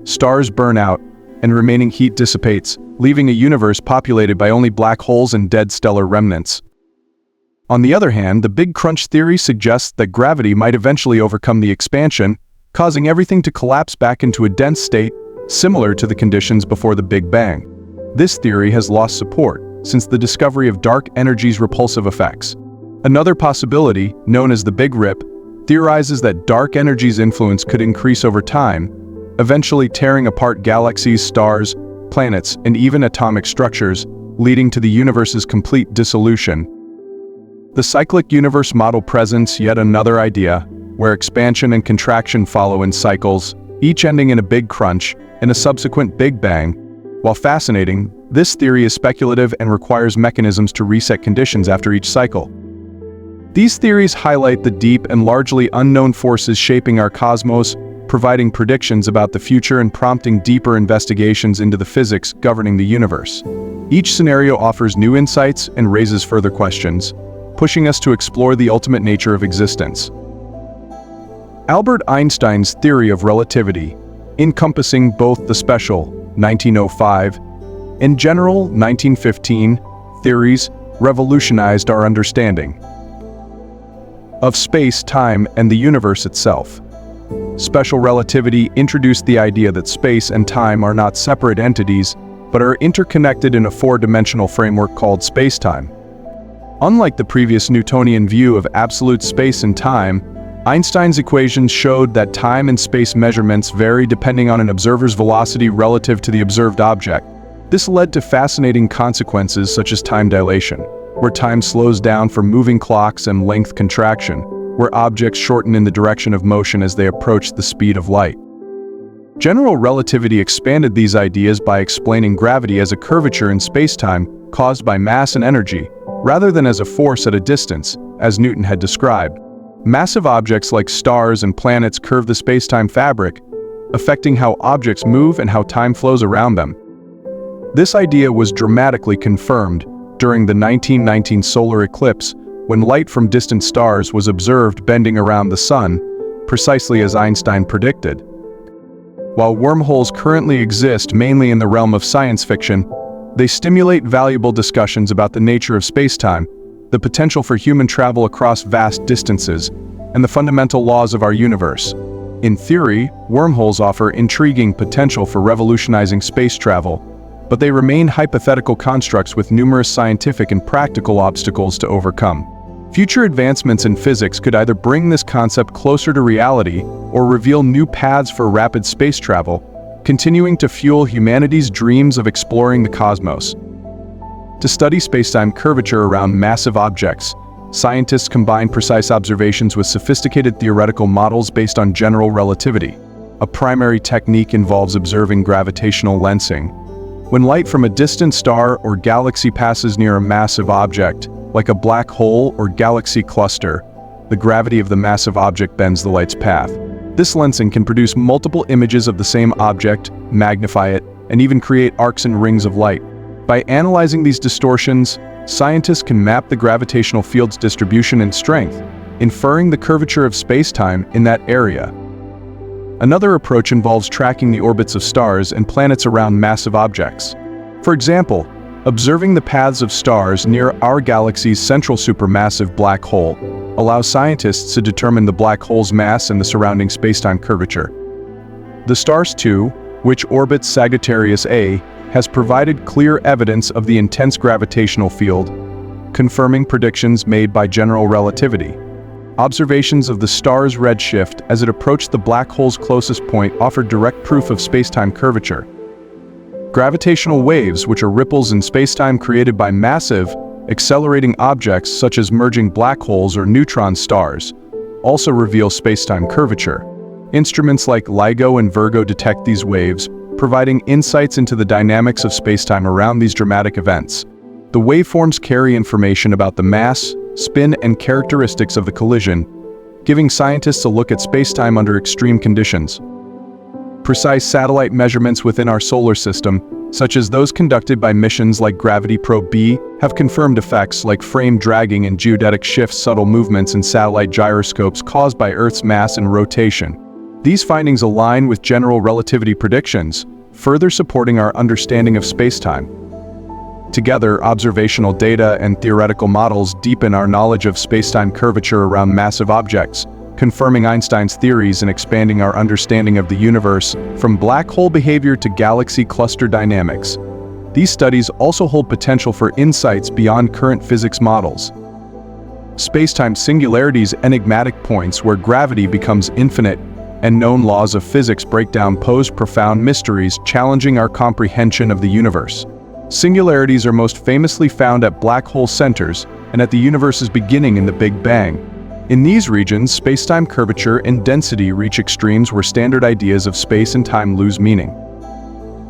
stars burn out, and remaining heat dissipates, leaving a universe populated by only black holes and dead stellar remnants. On the other hand, the Big Crunch theory suggests that gravity might eventually overcome the expansion, causing everything to collapse back into a dense state, similar to the conditions before the Big Bang. This theory has lost support since the discovery of dark energy's repulsive effects. Another possibility, known as the Big Rip, theorizes that dark energy's influence could increase over time, eventually tearing apart galaxies, stars, planets, and even atomic structures, leading to the universe's complete dissolution. The cyclic universe model presents yet another idea, where expansion and contraction follow in cycles, each ending in a big crunch and a subsequent Big Bang. While fascinating, this theory is speculative and requires mechanisms to reset conditions after each cycle. These theories highlight the deep and largely unknown forces shaping our cosmos, providing predictions about the future and prompting deeper investigations into the physics governing the universe. Each scenario offers new insights and raises further questions, pushing us to explore the ultimate nature of existence. Albert Einstein's theory of relativity, encompassing both the special 1905 and general 1915 theories, revolutionized our understanding of space, time, and the universe itself. Special relativity introduced the idea that space and time are not separate entities, but are interconnected in a four-dimensional framework called spacetime. Unlike the previous Newtonian view of absolute space and time, Einstein's equations showed that time and space measurements vary depending on an observer's velocity relative to the observed object. This led to fascinating consequences such as time dilation, where time slows down for moving clocks, and length contraction, where objects shorten in the direction of motion as they approach the speed of light. General relativity expanded these ideas by explaining gravity as a curvature in spacetime caused by mass and energy, rather than as a force at a distance, as Newton had described. Massive objects like stars and planets curve the spacetime fabric, affecting how objects move and how time flows around them. This idea was dramatically confirmed during the 1919 solar eclipse, when light from distant stars was observed bending around the sun, precisely as Einstein predicted. While wormholes currently exist mainly in the realm of science fiction, they stimulate valuable discussions about the nature of spacetime, the potential for human travel across vast distances, and the fundamental laws of our universe. In theory, wormholes offer intriguing potential for revolutionizing space travel, but they remain hypothetical constructs with numerous scientific and practical obstacles to overcome. Future advancements in physics could either bring this concept closer to reality or reveal new paths for rapid space travel, continuing to fuel humanity's dreams of exploring the cosmos. To study spacetime curvature around massive objects, scientists combine precise observations with sophisticated theoretical models based on general relativity. A primary technique involves observing gravitational lensing. When light from a distant star or galaxy passes near a massive object, like a black hole or galaxy cluster, the gravity of the massive object bends the light's path. This lensing can produce multiple images of the same object, magnify it, and even create arcs and rings of light. By analyzing these distortions, scientists can map the gravitational field's distribution and strength, inferring the curvature of spacetime in that area. Another approach involves tracking the orbits of stars and planets around massive objects. For example, observing the paths of stars near our galaxy's central supermassive black hole allows scientists to determine the black hole's mass and the surrounding spacetime curvature. The STARS 2, which orbits Sagittarius A, has provided clear evidence of the intense gravitational field, confirming predictions made by general relativity. Observations of the star's redshift as it approached the black hole's closest point offered direct proof of spacetime curvature. Gravitational waves, which are ripples in spacetime created by massive, accelerating objects such as merging black holes or neutron stars, also reveal spacetime curvature. Instruments like LIGO and Virgo detect these waves, providing insights into the dynamics of spacetime around these dramatic events. The waveforms carry information about the mass, spin, and characteristics of the collision, giving scientists a look at spacetime under extreme conditions. Precise satellite measurements within our solar system, such as those conducted by missions like Gravity Probe B, have confirmed effects like frame dragging and geodetic shifts, subtle movements in satellite gyroscopes caused by Earth's mass and rotation. These findings align with general relativity predictions, further supporting our understanding of spacetime. Together, observational data and theoretical models deepen our knowledge of spacetime curvature around massive objects, confirming Einstein's theories and expanding our understanding of the universe, from black hole behavior to galaxy cluster dynamics. These studies also hold potential for insights beyond current physics models. Spacetime singularities, enigmatic points where gravity becomes infinite and known laws of physics break down, pose profound mysteries challenging our comprehension of the universe. Singularities are most famously found at black hole centers and at the universe's beginning in the Big Bang. In these regions, spacetime curvature and density reach extremes where standard ideas of space and time lose meaning.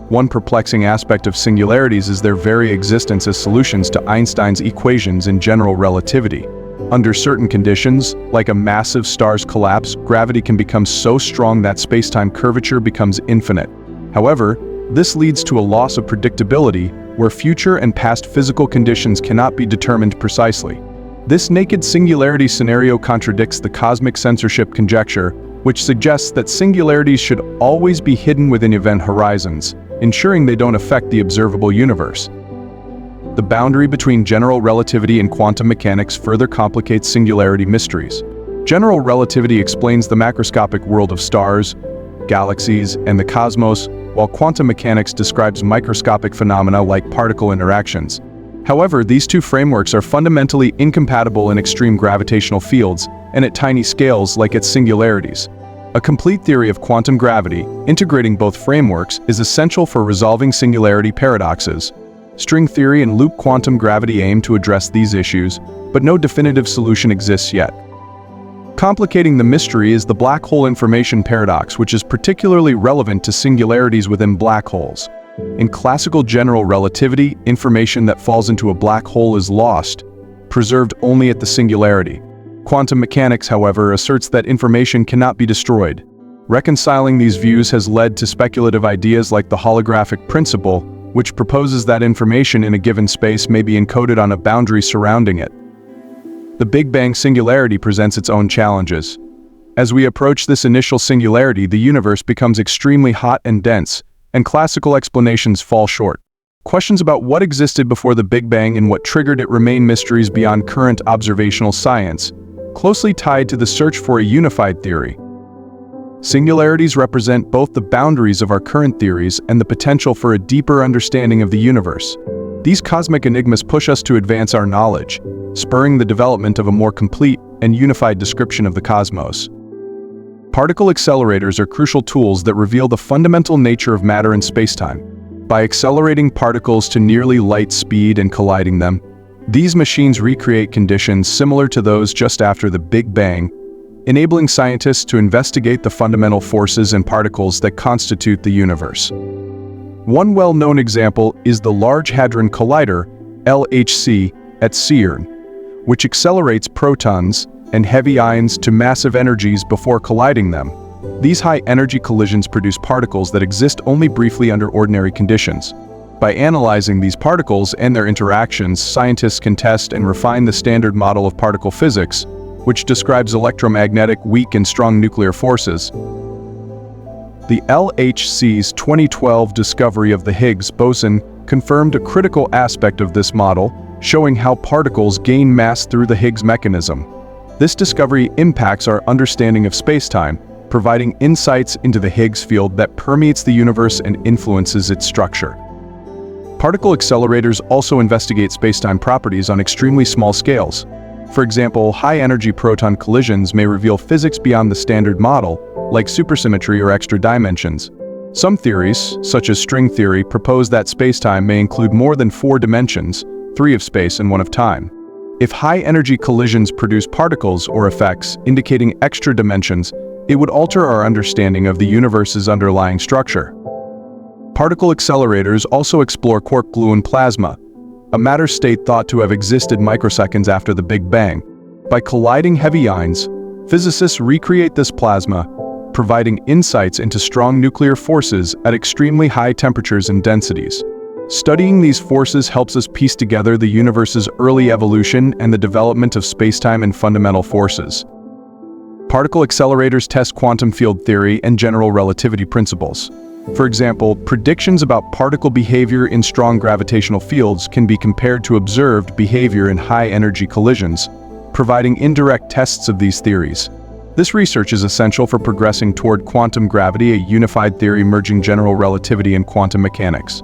One perplexing aspect of singularities is their very existence as solutions to Einstein's equations in general relativity. Under certain conditions, like a massive star's collapse, gravity can become so strong that spacetime curvature becomes infinite. However, this leads to a loss of predictability, where future and past physical conditions cannot be determined precisely. This naked singularity scenario contradicts the cosmic censorship conjecture, which suggests that singularities should always be hidden within event horizons, ensuring they don't affect the observable universe. The boundary between general relativity and quantum mechanics further complicates singularity mysteries. General relativity explains the macroscopic world of stars, galaxies, and the cosmos, while quantum mechanics describes microscopic phenomena like particle interactions. However, these two frameworks are fundamentally incompatible in extreme gravitational fields and at tiny scales like its singularities. A complete theory of quantum gravity, integrating both frameworks, is essential for resolving singularity paradoxes. String theory and loop quantum gravity aim to address these issues, but no definitive solution exists yet. Complicating the mystery is the black hole information paradox, which is particularly relevant to singularities within black holes. In classical general relativity, information that falls into a black hole is lost, preserved only at the singularity. Quantum mechanics, however, asserts that information cannot be destroyed. Reconciling these views has led to speculative ideas like the holographic principle, which proposes that information in a given space may be encoded on a boundary surrounding it. The Big Bang singularity presents its own challenges. As we approach this initial singularity, the universe becomes extremely hot and dense, and classical explanations fall short. Questions about what existed before the Big Bang and what triggered it remain mysteries beyond current observational science, closely tied to the search for a unified theory. Singularities represent both the boundaries of our current theories and the potential for a deeper understanding of the universe. These cosmic enigmas push us to advance our knowledge, spurring the development of a more complete and unified description of the cosmos. Particle accelerators are crucial tools that reveal the fundamental nature of matter and spacetime. By accelerating particles to nearly light speed and colliding them, these machines recreate conditions similar to those just after the Big Bang, enabling scientists to investigate the fundamental forces and particles that constitute the universe. One well-known example is the Large Hadron Collider, LHC, at CERN, which accelerates protons and heavy ions to massive energies before colliding them. These high-energy collisions produce particles that exist only briefly under ordinary conditions. By analyzing these particles and their interactions, scientists can test and refine the standard model of particle physics, which describes electromagnetic, weak and strong nuclear forces. The LHC's 2012 discovery of the Higgs boson confirmed a critical aspect of this model, showing how particles gain mass through the Higgs mechanism. This discovery impacts our understanding of spacetime, providing insights into the Higgs field that permeates the universe and influences its structure. Particle accelerators also investigate spacetime properties on extremely small scales. For example, high-energy proton collisions may reveal physics beyond the standard model, like supersymmetry or extra dimensions. Some theories, such as string theory, propose that spacetime may include more than 4 dimensions, 3 of space and 1 of time. If high-energy collisions produce particles or effects indicating extra dimensions, it would alter our understanding of the universe's underlying structure. Particle accelerators also explore quark gluon plasma, a matter state thought to have existed microseconds after the Big Bang. By colliding heavy ions, physicists recreate this plasma, providing insights into strong nuclear forces at extremely high temperatures and densities. Studying these forces helps us piece together the universe's early evolution and the development of spacetime and fundamental forces. Particle accelerators test quantum field theory and general relativity principles. For example, predictions about particle behavior in strong gravitational fields can be compared to observed behavior in high-energy collisions, providing indirect tests of these theories. This research is essential for progressing toward quantum gravity, a unified theory merging general relativity and quantum mechanics.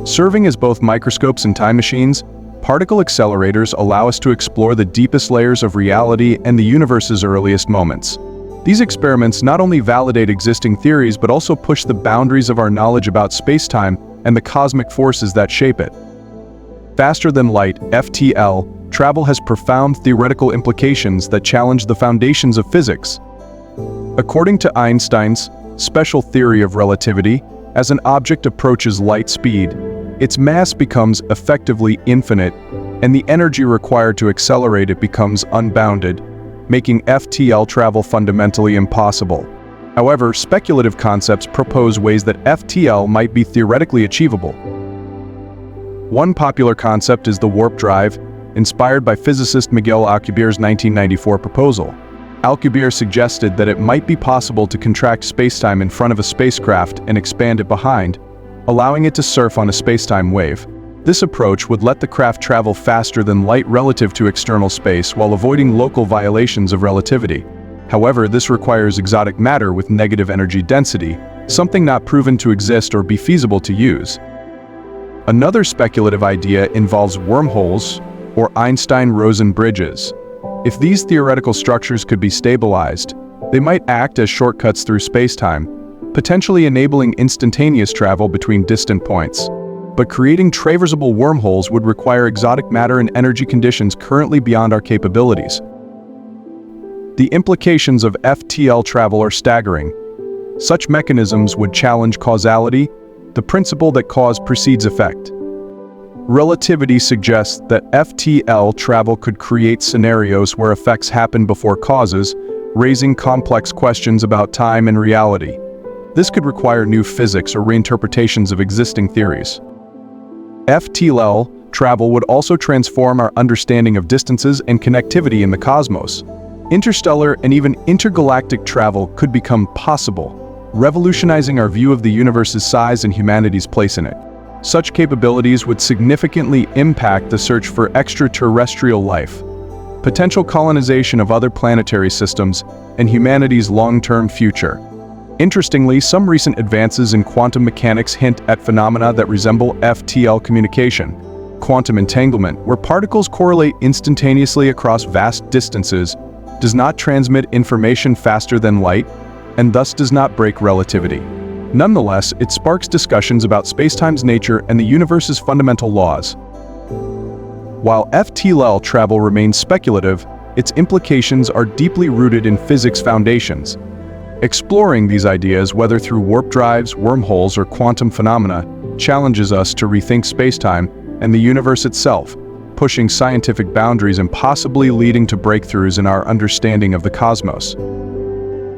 Serving as both microscopes and time machines, particle accelerators allow us to explore the deepest layers of reality and the universe's earliest moments. These experiments not only validate existing theories but also push the boundaries of our knowledge about spacetime and the cosmic forces that shape it. Faster than light, FTL, travel has profound theoretical implications that challenge the foundations of physics. According to Einstein's special theory of relativity, as an object approaches light speed, its mass becomes effectively infinite, and the energy required to accelerate it becomes unbounded, making FTL travel fundamentally impossible. However, speculative concepts propose ways that FTL might be theoretically achievable. One popular concept is the warp drive, inspired by physicist Miguel Alcubierre's 1994 proposal. Alcubierre suggested that it might be possible to contract spacetime in front of a spacecraft and expand it behind, allowing it to surf on a spacetime wave. This approach would let the craft travel faster than light relative to external space while avoiding local violations of relativity. However, this requires exotic matter with negative energy density, something not proven to exist or be feasible to use. Another speculative idea involves wormholes, or Einstein-Rosen bridges. If these theoretical structures could be stabilized, they might act as shortcuts through spacetime, potentially enabling instantaneous travel between distant points. But creating traversable wormholes would require exotic matter and energy conditions currently beyond our capabilities. The implications of FTL travel are staggering. Such mechanisms would challenge causality, the principle that cause precedes effect. Relativity suggests that FTL travel could create scenarios where effects happen before causes, raising complex questions about time and reality. This could require new physics or reinterpretations of existing theories. FTL travel would also transform our understanding of distances and connectivity in the cosmos. Interstellar and even intergalactic travel could become possible, revolutionizing our view of the universe's size and humanity's place in it. Such capabilities would significantly impact the search for extraterrestrial life, potential colonization of other planetary systems, and humanity's long-term future. Interestingly, some recent advances in quantum mechanics hint at phenomena that resemble FTL communication. Quantum entanglement, where particles correlate instantaneously across vast distances, does not transmit information faster than light, and thus does not break relativity. Nonetheless, it sparks discussions about spacetime's nature and the universe's fundamental laws. While FTL travel remains speculative, its implications are deeply rooted in physics foundations. Exploring these ideas, whether through warp drives, wormholes, or quantum phenomena, challenges us to rethink spacetime and the universe itself, pushing scientific boundaries and possibly leading to breakthroughs in our understanding of the cosmos.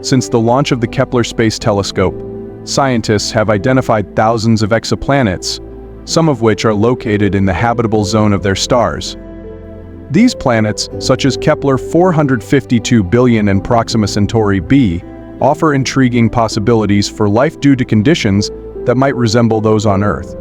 Since the launch of the Kepler Space Telescope, scientists have identified thousands of exoplanets, some of which are located in the habitable zone of their stars. These planets, such as Kepler 452b and Proxima Centauri b, offer intriguing possibilities for life due to conditions that might resemble those on Earth.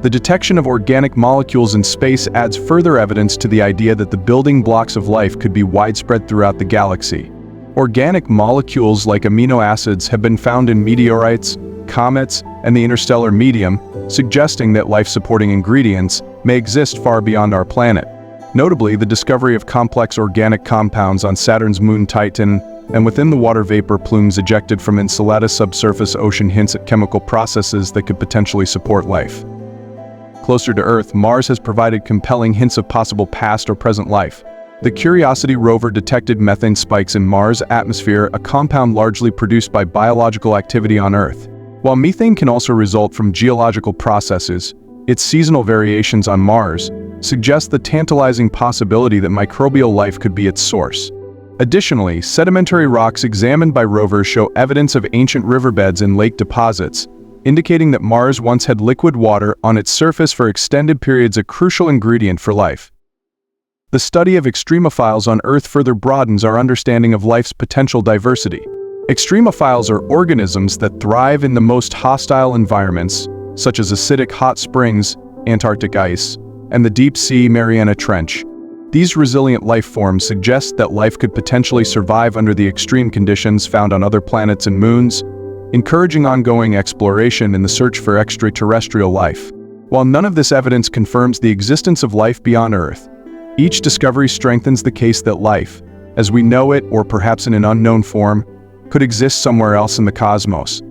The detection of organic molecules in space adds further evidence to the idea that the building blocks of life could be widespread throughout the galaxy. Organic molecules like amino acids have been found in meteorites, comets, and the interstellar medium, suggesting that life-supporting ingredients may exist far beyond our planet. Notably, the discovery of complex organic compounds on Saturn's moon Titan and within the water vapor plumes ejected from Enceladus subsurface ocean hints at chemical processes that could potentially support life. Closer to Earth, Mars has provided compelling hints of possible past or present life. The Curiosity rover detected methane spikes in Mars' atmosphere, a compound largely produced by biological activity on Earth. While methane can also result from geological processes, its seasonal variations on Mars suggest the tantalizing possibility that microbial life could be its source. Additionally, sedimentary rocks examined by rovers show evidence of ancient riverbeds and lake deposits, indicating that Mars once had liquid water on its surface for extended periods, a crucial ingredient for life. The study of extremophiles on Earth further broadens our understanding of life's potential diversity. Extremophiles are organisms that thrive in the most hostile environments, such as acidic hot springs, Antarctic ice, and the deep-sea Mariana Trench. These resilient life forms suggest that life could potentially survive under the extreme conditions found on other planets and moons, encouraging ongoing exploration in the search for extraterrestrial life. While none of this evidence confirms the existence of life beyond Earth, each discovery strengthens the case that life, as we know it or perhaps in an unknown form, could exist somewhere else in the cosmos.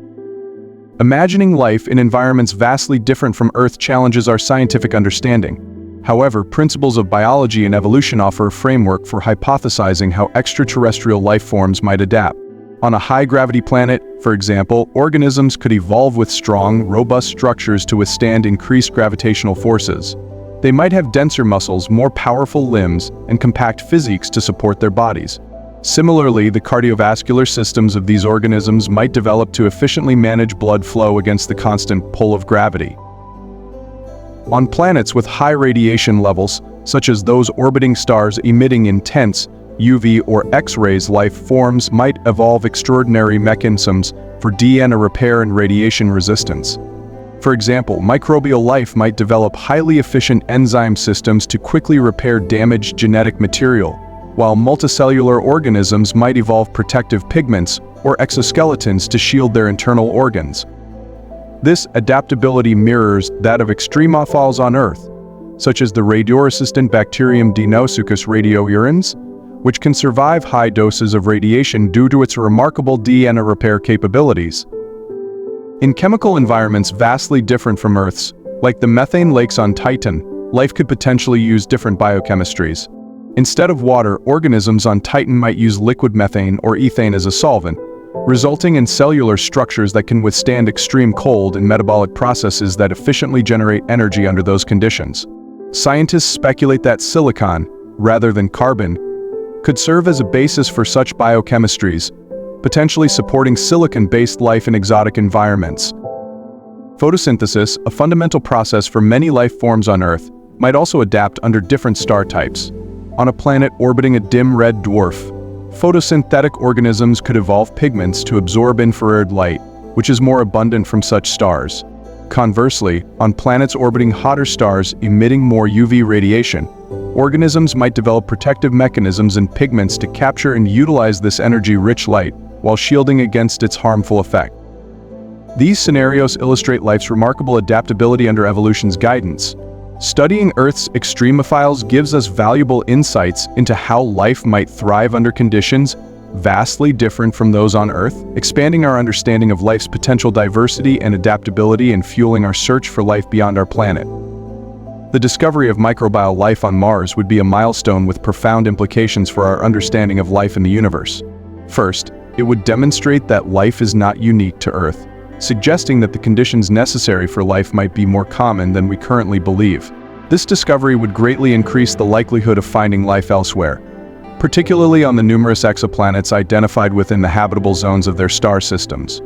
Imagining life in environments vastly different from Earth challenges our scientific understanding. However, principles of biology and evolution offer a framework for hypothesizing how extraterrestrial life forms might adapt. On a high-gravity planet, for example, organisms could evolve with strong, robust structures to withstand increased gravitational forces. They might have denser muscles, more powerful limbs, and compact physiques to support their bodies. Similarly, the cardiovascular systems of these organisms might develop to efficiently manage blood flow against the constant pull of gravity. On planets with high radiation levels, such as those orbiting stars emitting intense, UV, or X-rays, life forms might evolve extraordinary mechanisms for DNA repair and radiation resistance. For example, microbial life might develop highly efficient enzyme systems to quickly repair damaged genetic material, while multicellular organisms might evolve protective pigments or exoskeletons to shield their internal organs. This adaptability mirrors that of extremophiles on Earth, such as the radioresistant bacterium Deinosuchus radiourens, which can survive high doses of radiation due to its remarkable DNA repair capabilities. In chemical environments vastly different from Earth's, like the methane lakes on Titan, life could potentially use different biochemistries. Instead of water, organisms on Titan might use liquid methane or ethane as a solvent, resulting in cellular structures that can withstand extreme cold and metabolic processes that efficiently generate energy under those conditions. Scientists speculate that silicon, rather than carbon, could serve as a basis for such biochemistries, potentially supporting silicon-based life in exotic environments. Photosynthesis, a fundamental process for many life forms on Earth, might also adapt under different star types. On a planet orbiting a dim red dwarf, photosynthetic organisms could evolve pigments to absorb infrared light, which is more abundant from such stars. Conversely, on planets orbiting hotter stars emitting more UV radiation, organisms might develop protective mechanisms and pigments to capture and utilize this energy-rich light while shielding against its harmful effect. These scenarios illustrate life's remarkable adaptability under evolution's guidance. Studying Earth's extremophiles gives us valuable insights into how life might thrive under conditions vastly different from those on Earth, expanding our understanding of life's potential diversity and adaptability and fueling our search for life beyond our planet. The discovery of microbial life on Mars would be a milestone with profound implications for our understanding of life in the universe. First, it would demonstrate that life is not unique to Earth, suggesting that the conditions necessary for life might be more common than we currently believe. This discovery would greatly increase the likelihood of finding life elsewhere, particularly on the numerous exoplanets identified within the habitable zones of their star systems.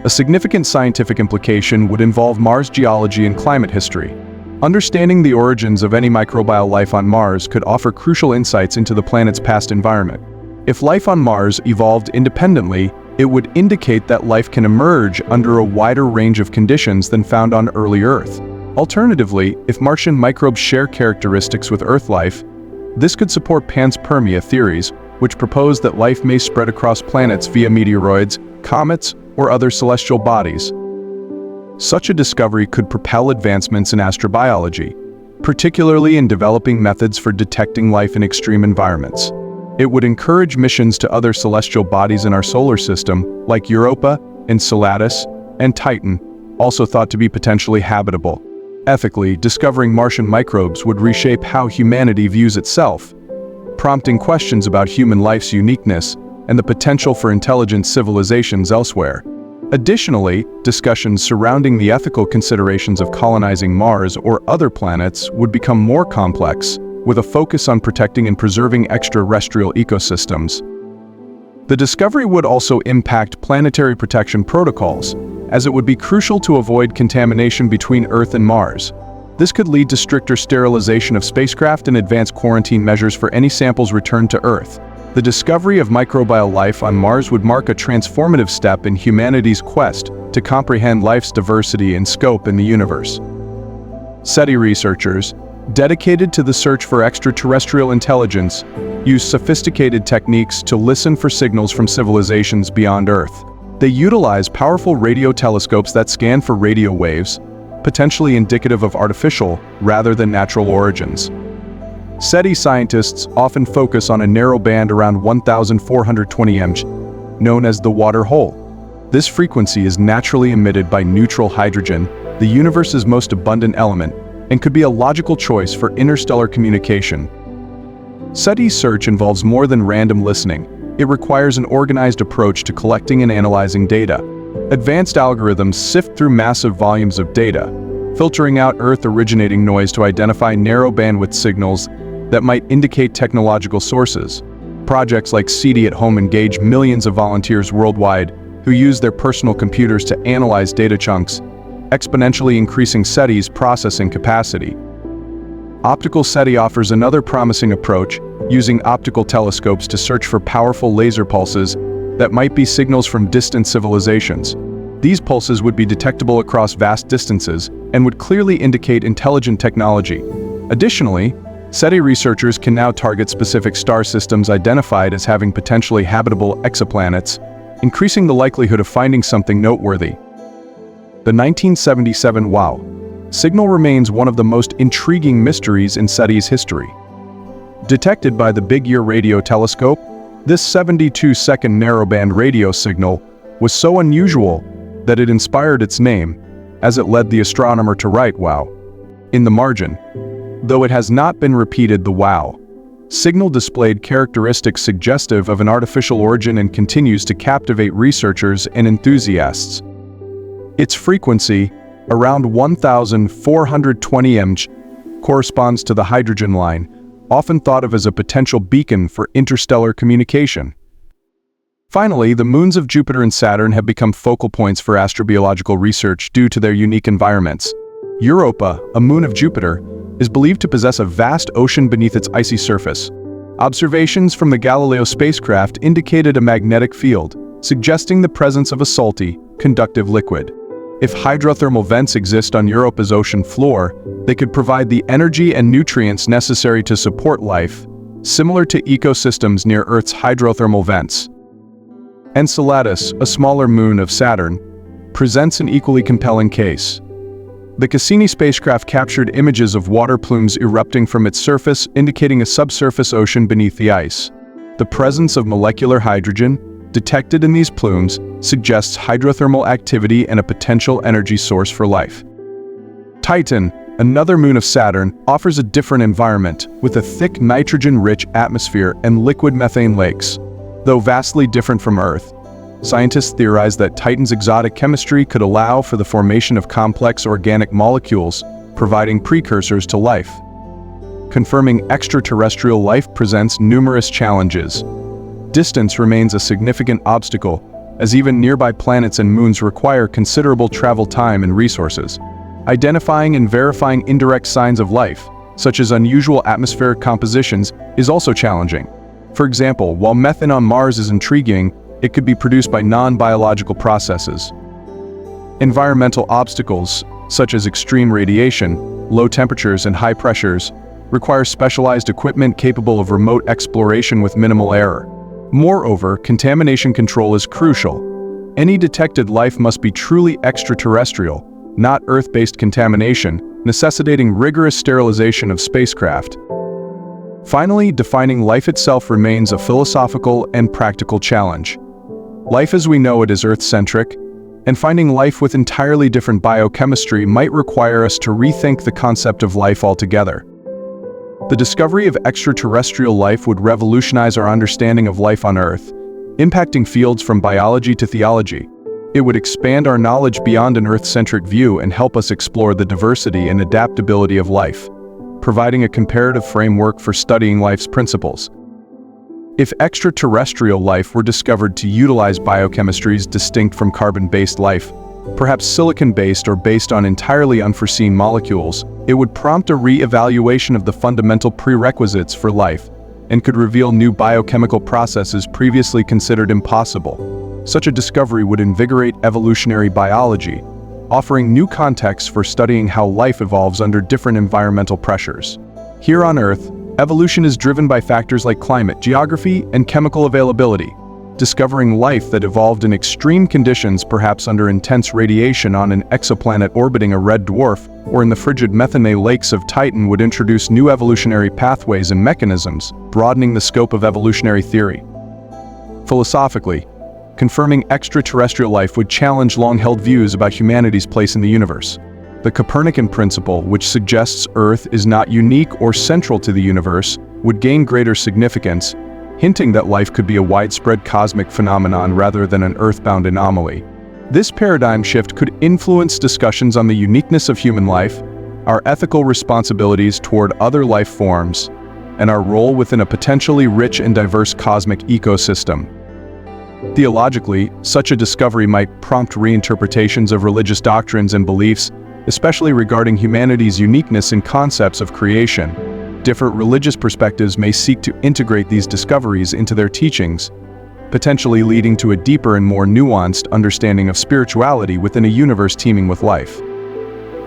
A significant scientific implication would involve Mars geology and climate history. Understanding the origins of any microbial life on Mars could offer crucial insights into the planet's past environment. If life on Mars evolved independently, it would indicate that life can emerge under a wider range of conditions than found on early Earth. Alternatively, if Martian microbes share characteristics with Earth life, this could support panspermia theories, which propose that life may spread across planets via meteoroids, comets, or other celestial bodies. Such a discovery could propel advancements in astrobiology, particularly in developing methods for detecting life in extreme environments. It would encourage missions to other celestial bodies in our solar system, like Europa, Enceladus, and Titan, also thought to be potentially habitable. Ethically, discovering Martian microbes would reshape how humanity views itself, prompting questions about human life's uniqueness and the potential for intelligent civilizations elsewhere. Additionally, discussions surrounding the ethical considerations of colonizing Mars or other planets would become more complex, with a focus on protecting and preserving extraterrestrial ecosystems. The discovery would also impact planetary protection protocols, as it would be crucial to avoid contamination between Earth and Mars. This could lead to stricter sterilization of spacecraft and advanced quarantine measures for any samples returned to Earth. The discovery of microbial life on Mars would mark a transformative step in humanity's quest to comprehend life's diversity and scope in the universe. SETI researchers, dedicated to the search for extraterrestrial intelligence, use sophisticated techniques to listen for signals from civilizations beyond Earth. They utilize powerful radio telescopes that scan for radio waves, potentially indicative of artificial rather than natural origins. SETI scientists often focus on a narrow band around 1,420 mHz, known as the water hole. This frequency is naturally emitted by neutral hydrogen, the universe's most abundant element, and could be a logical choice for interstellar communication. SETI's search involves more than random listening. It requires an organized approach to collecting and analyzing data. Advanced algorithms sift through massive volumes of data, filtering out Earth-originating noise to identify narrow bandwidth signals that might indicate technological sources. Projects like SETI at Home engage millions of volunteers worldwide who use their personal computers to analyze data chunks, exponentially increasing SETI's processing capacity. Optical SETI offers another promising approach, using optical telescopes to search for powerful laser pulses that might be signals from distant civilizations. These pulses would be detectable across vast distances and would clearly indicate intelligent technology. Additionally, SETI researchers can now target specific star systems identified as having potentially habitable exoplanets, increasing the likelihood of finding something noteworthy. The 1977 WOW signal remains one of the most intriguing mysteries in SETI's history. Detected by the Big Ear radio telescope, this 72-second narrowband radio signal was so unusual that it inspired its name, as it led the astronomer to write WOW in the margin. Though it has not been repeated, the WOW signal displayed characteristics suggestive of an artificial origin and continues to captivate researchers and enthusiasts. Its frequency, around 1,420 mHz, corresponds to the hydrogen line, often thought of as a potential beacon for interstellar communication. Finally, the moons of Jupiter and Saturn have become focal points for astrobiological research due to their unique environments. Europa, a moon of Jupiter, is believed to possess a vast ocean beneath its icy surface. Observations from the Galileo spacecraft indicated a magnetic field, suggesting the presence of a salty, conductive liquid. If hydrothermal vents exist on Europa's ocean floor, they could provide the energy and nutrients necessary to support life, similar to ecosystems near Earth's hydrothermal vents. Enceladus, a smaller moon of Saturn, presents an equally compelling case. The Cassini spacecraft captured images of water plumes erupting from its surface, indicating a subsurface ocean beneath the ice. The presence of molecular hydrogen, detected in these plumes, suggests hydrothermal activity and a potential energy source for life. Titan, another moon of Saturn, offers a different environment, with a thick nitrogen-rich atmosphere and liquid methane lakes. Though vastly different from Earth, scientists theorize that Titan's exotic chemistry could allow for the formation of complex organic molecules, providing precursors to life. Confirming extraterrestrial life presents numerous challenges. Distance remains a significant obstacle, as even nearby planets and moons require considerable travel time and resources. Identifying and verifying indirect signs of life, such as unusual atmospheric compositions, is also challenging. For example, while methane on Mars is intriguing, it could be produced by non-biological processes. Environmental obstacles, such as extreme radiation, low temperatures, and high pressures, require specialized equipment capable of remote exploration with minimal error. Moreover, contamination control is crucial. Any detected life must be truly extraterrestrial, not Earth-based contamination, necessitating rigorous sterilization of spacecraft. Finally, defining life itself remains a philosophical and practical challenge. Life as we know it is Earth-centric, and finding life with entirely different biochemistry might require us to rethink the concept of life altogether. The discovery of extraterrestrial life would revolutionize our understanding of life on Earth, impacting fields from biology to theology. It would expand our knowledge beyond an Earth-centric view and help us explore the diversity and adaptability of life, providing a comparative framework for studying life's principles. If extraterrestrial life were discovered to utilize biochemistries distinct from carbon-based life, perhaps silicon-based or based on entirely unforeseen molecules, it would prompt a re-evaluation of the fundamental prerequisites for life and could reveal new biochemical processes previously considered impossible. Such a discovery would invigorate evolutionary biology, offering new contexts for studying how life evolves under different environmental pressures. Here on Earth, evolution is driven by factors like climate, geography, and chemical availability. Discovering life that evolved in extreme conditions, perhaps under intense radiation on an exoplanet orbiting a red dwarf, or in the frigid methane lakes of Titan, would introduce new evolutionary pathways and mechanisms, broadening the scope of evolutionary theory. Philosophically, confirming extraterrestrial life would challenge long-held views about humanity's place in the universe. The Copernican principle, which suggests Earth is not unique or central to the universe, would gain greater significance, hinting that life could be a widespread cosmic phenomenon rather than an Earth-bound anomaly. This paradigm shift could influence discussions on the uniqueness of human life, our ethical responsibilities toward other life forms, and our role within a potentially rich and diverse cosmic ecosystem. Theologically, such a discovery might prompt reinterpretations of religious doctrines and beliefs, especially regarding humanity's uniqueness in concepts of creation, Different religious perspectives may seek to integrate these discoveries into their teachings, potentially leading to a deeper and more nuanced understanding of spirituality within a universe teeming with life.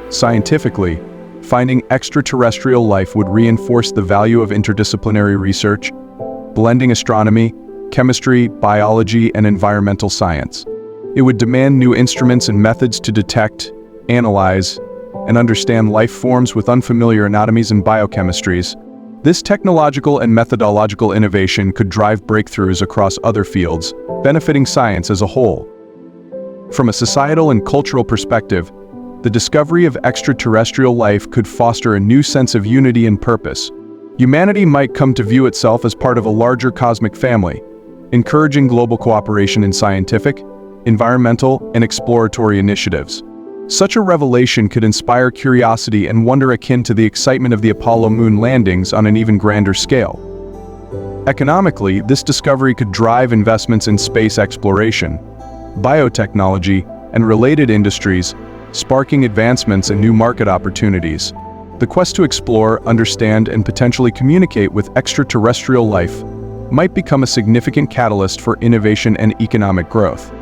Scientifically, finding extraterrestrial life would reinforce the value of interdisciplinary research, blending astronomy, chemistry, biology, and environmental science. It would demand new instruments and methods to detect, analyze, and understand life forms with unfamiliar anatomies and biochemistries. This technological and methodological innovation could drive breakthroughs across other fields, benefiting science as a whole. From a societal and cultural perspective, the discovery of extraterrestrial life could foster a new sense of unity and purpose. Humanity might come to view itself as part of a larger cosmic family, encouraging global cooperation in scientific, environmental, and exploratory initiatives. Such a revelation could inspire curiosity and wonder akin to the excitement of the Apollo moon landings on an even grander scale. Economically, this discovery could drive investments in space exploration, biotechnology, and related industries, sparking advancements and new market opportunities. The quest to explore, understand, and potentially communicate with extraterrestrial life might become a significant catalyst for innovation and economic growth.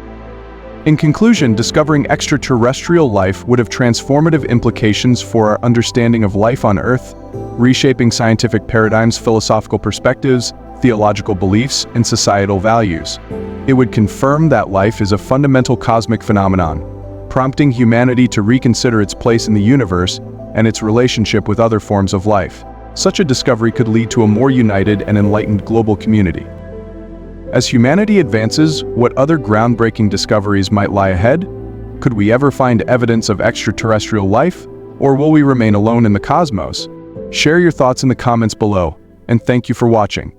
In conclusion, discovering extraterrestrial life would have transformative implications for our understanding of life on Earth, reshaping scientific paradigms, philosophical perspectives, theological beliefs, and societal values. It would confirm that life is a fundamental cosmic phenomenon, prompting humanity to reconsider its place in the universe and its relationship with other forms of life. Such a discovery could lead to a more united and enlightened global community. As humanity advances, what other groundbreaking discoveries might lie ahead? Could we ever find evidence of extraterrestrial life, or will we remain alone in the cosmos? Share your thoughts in the comments below, and thank you for watching.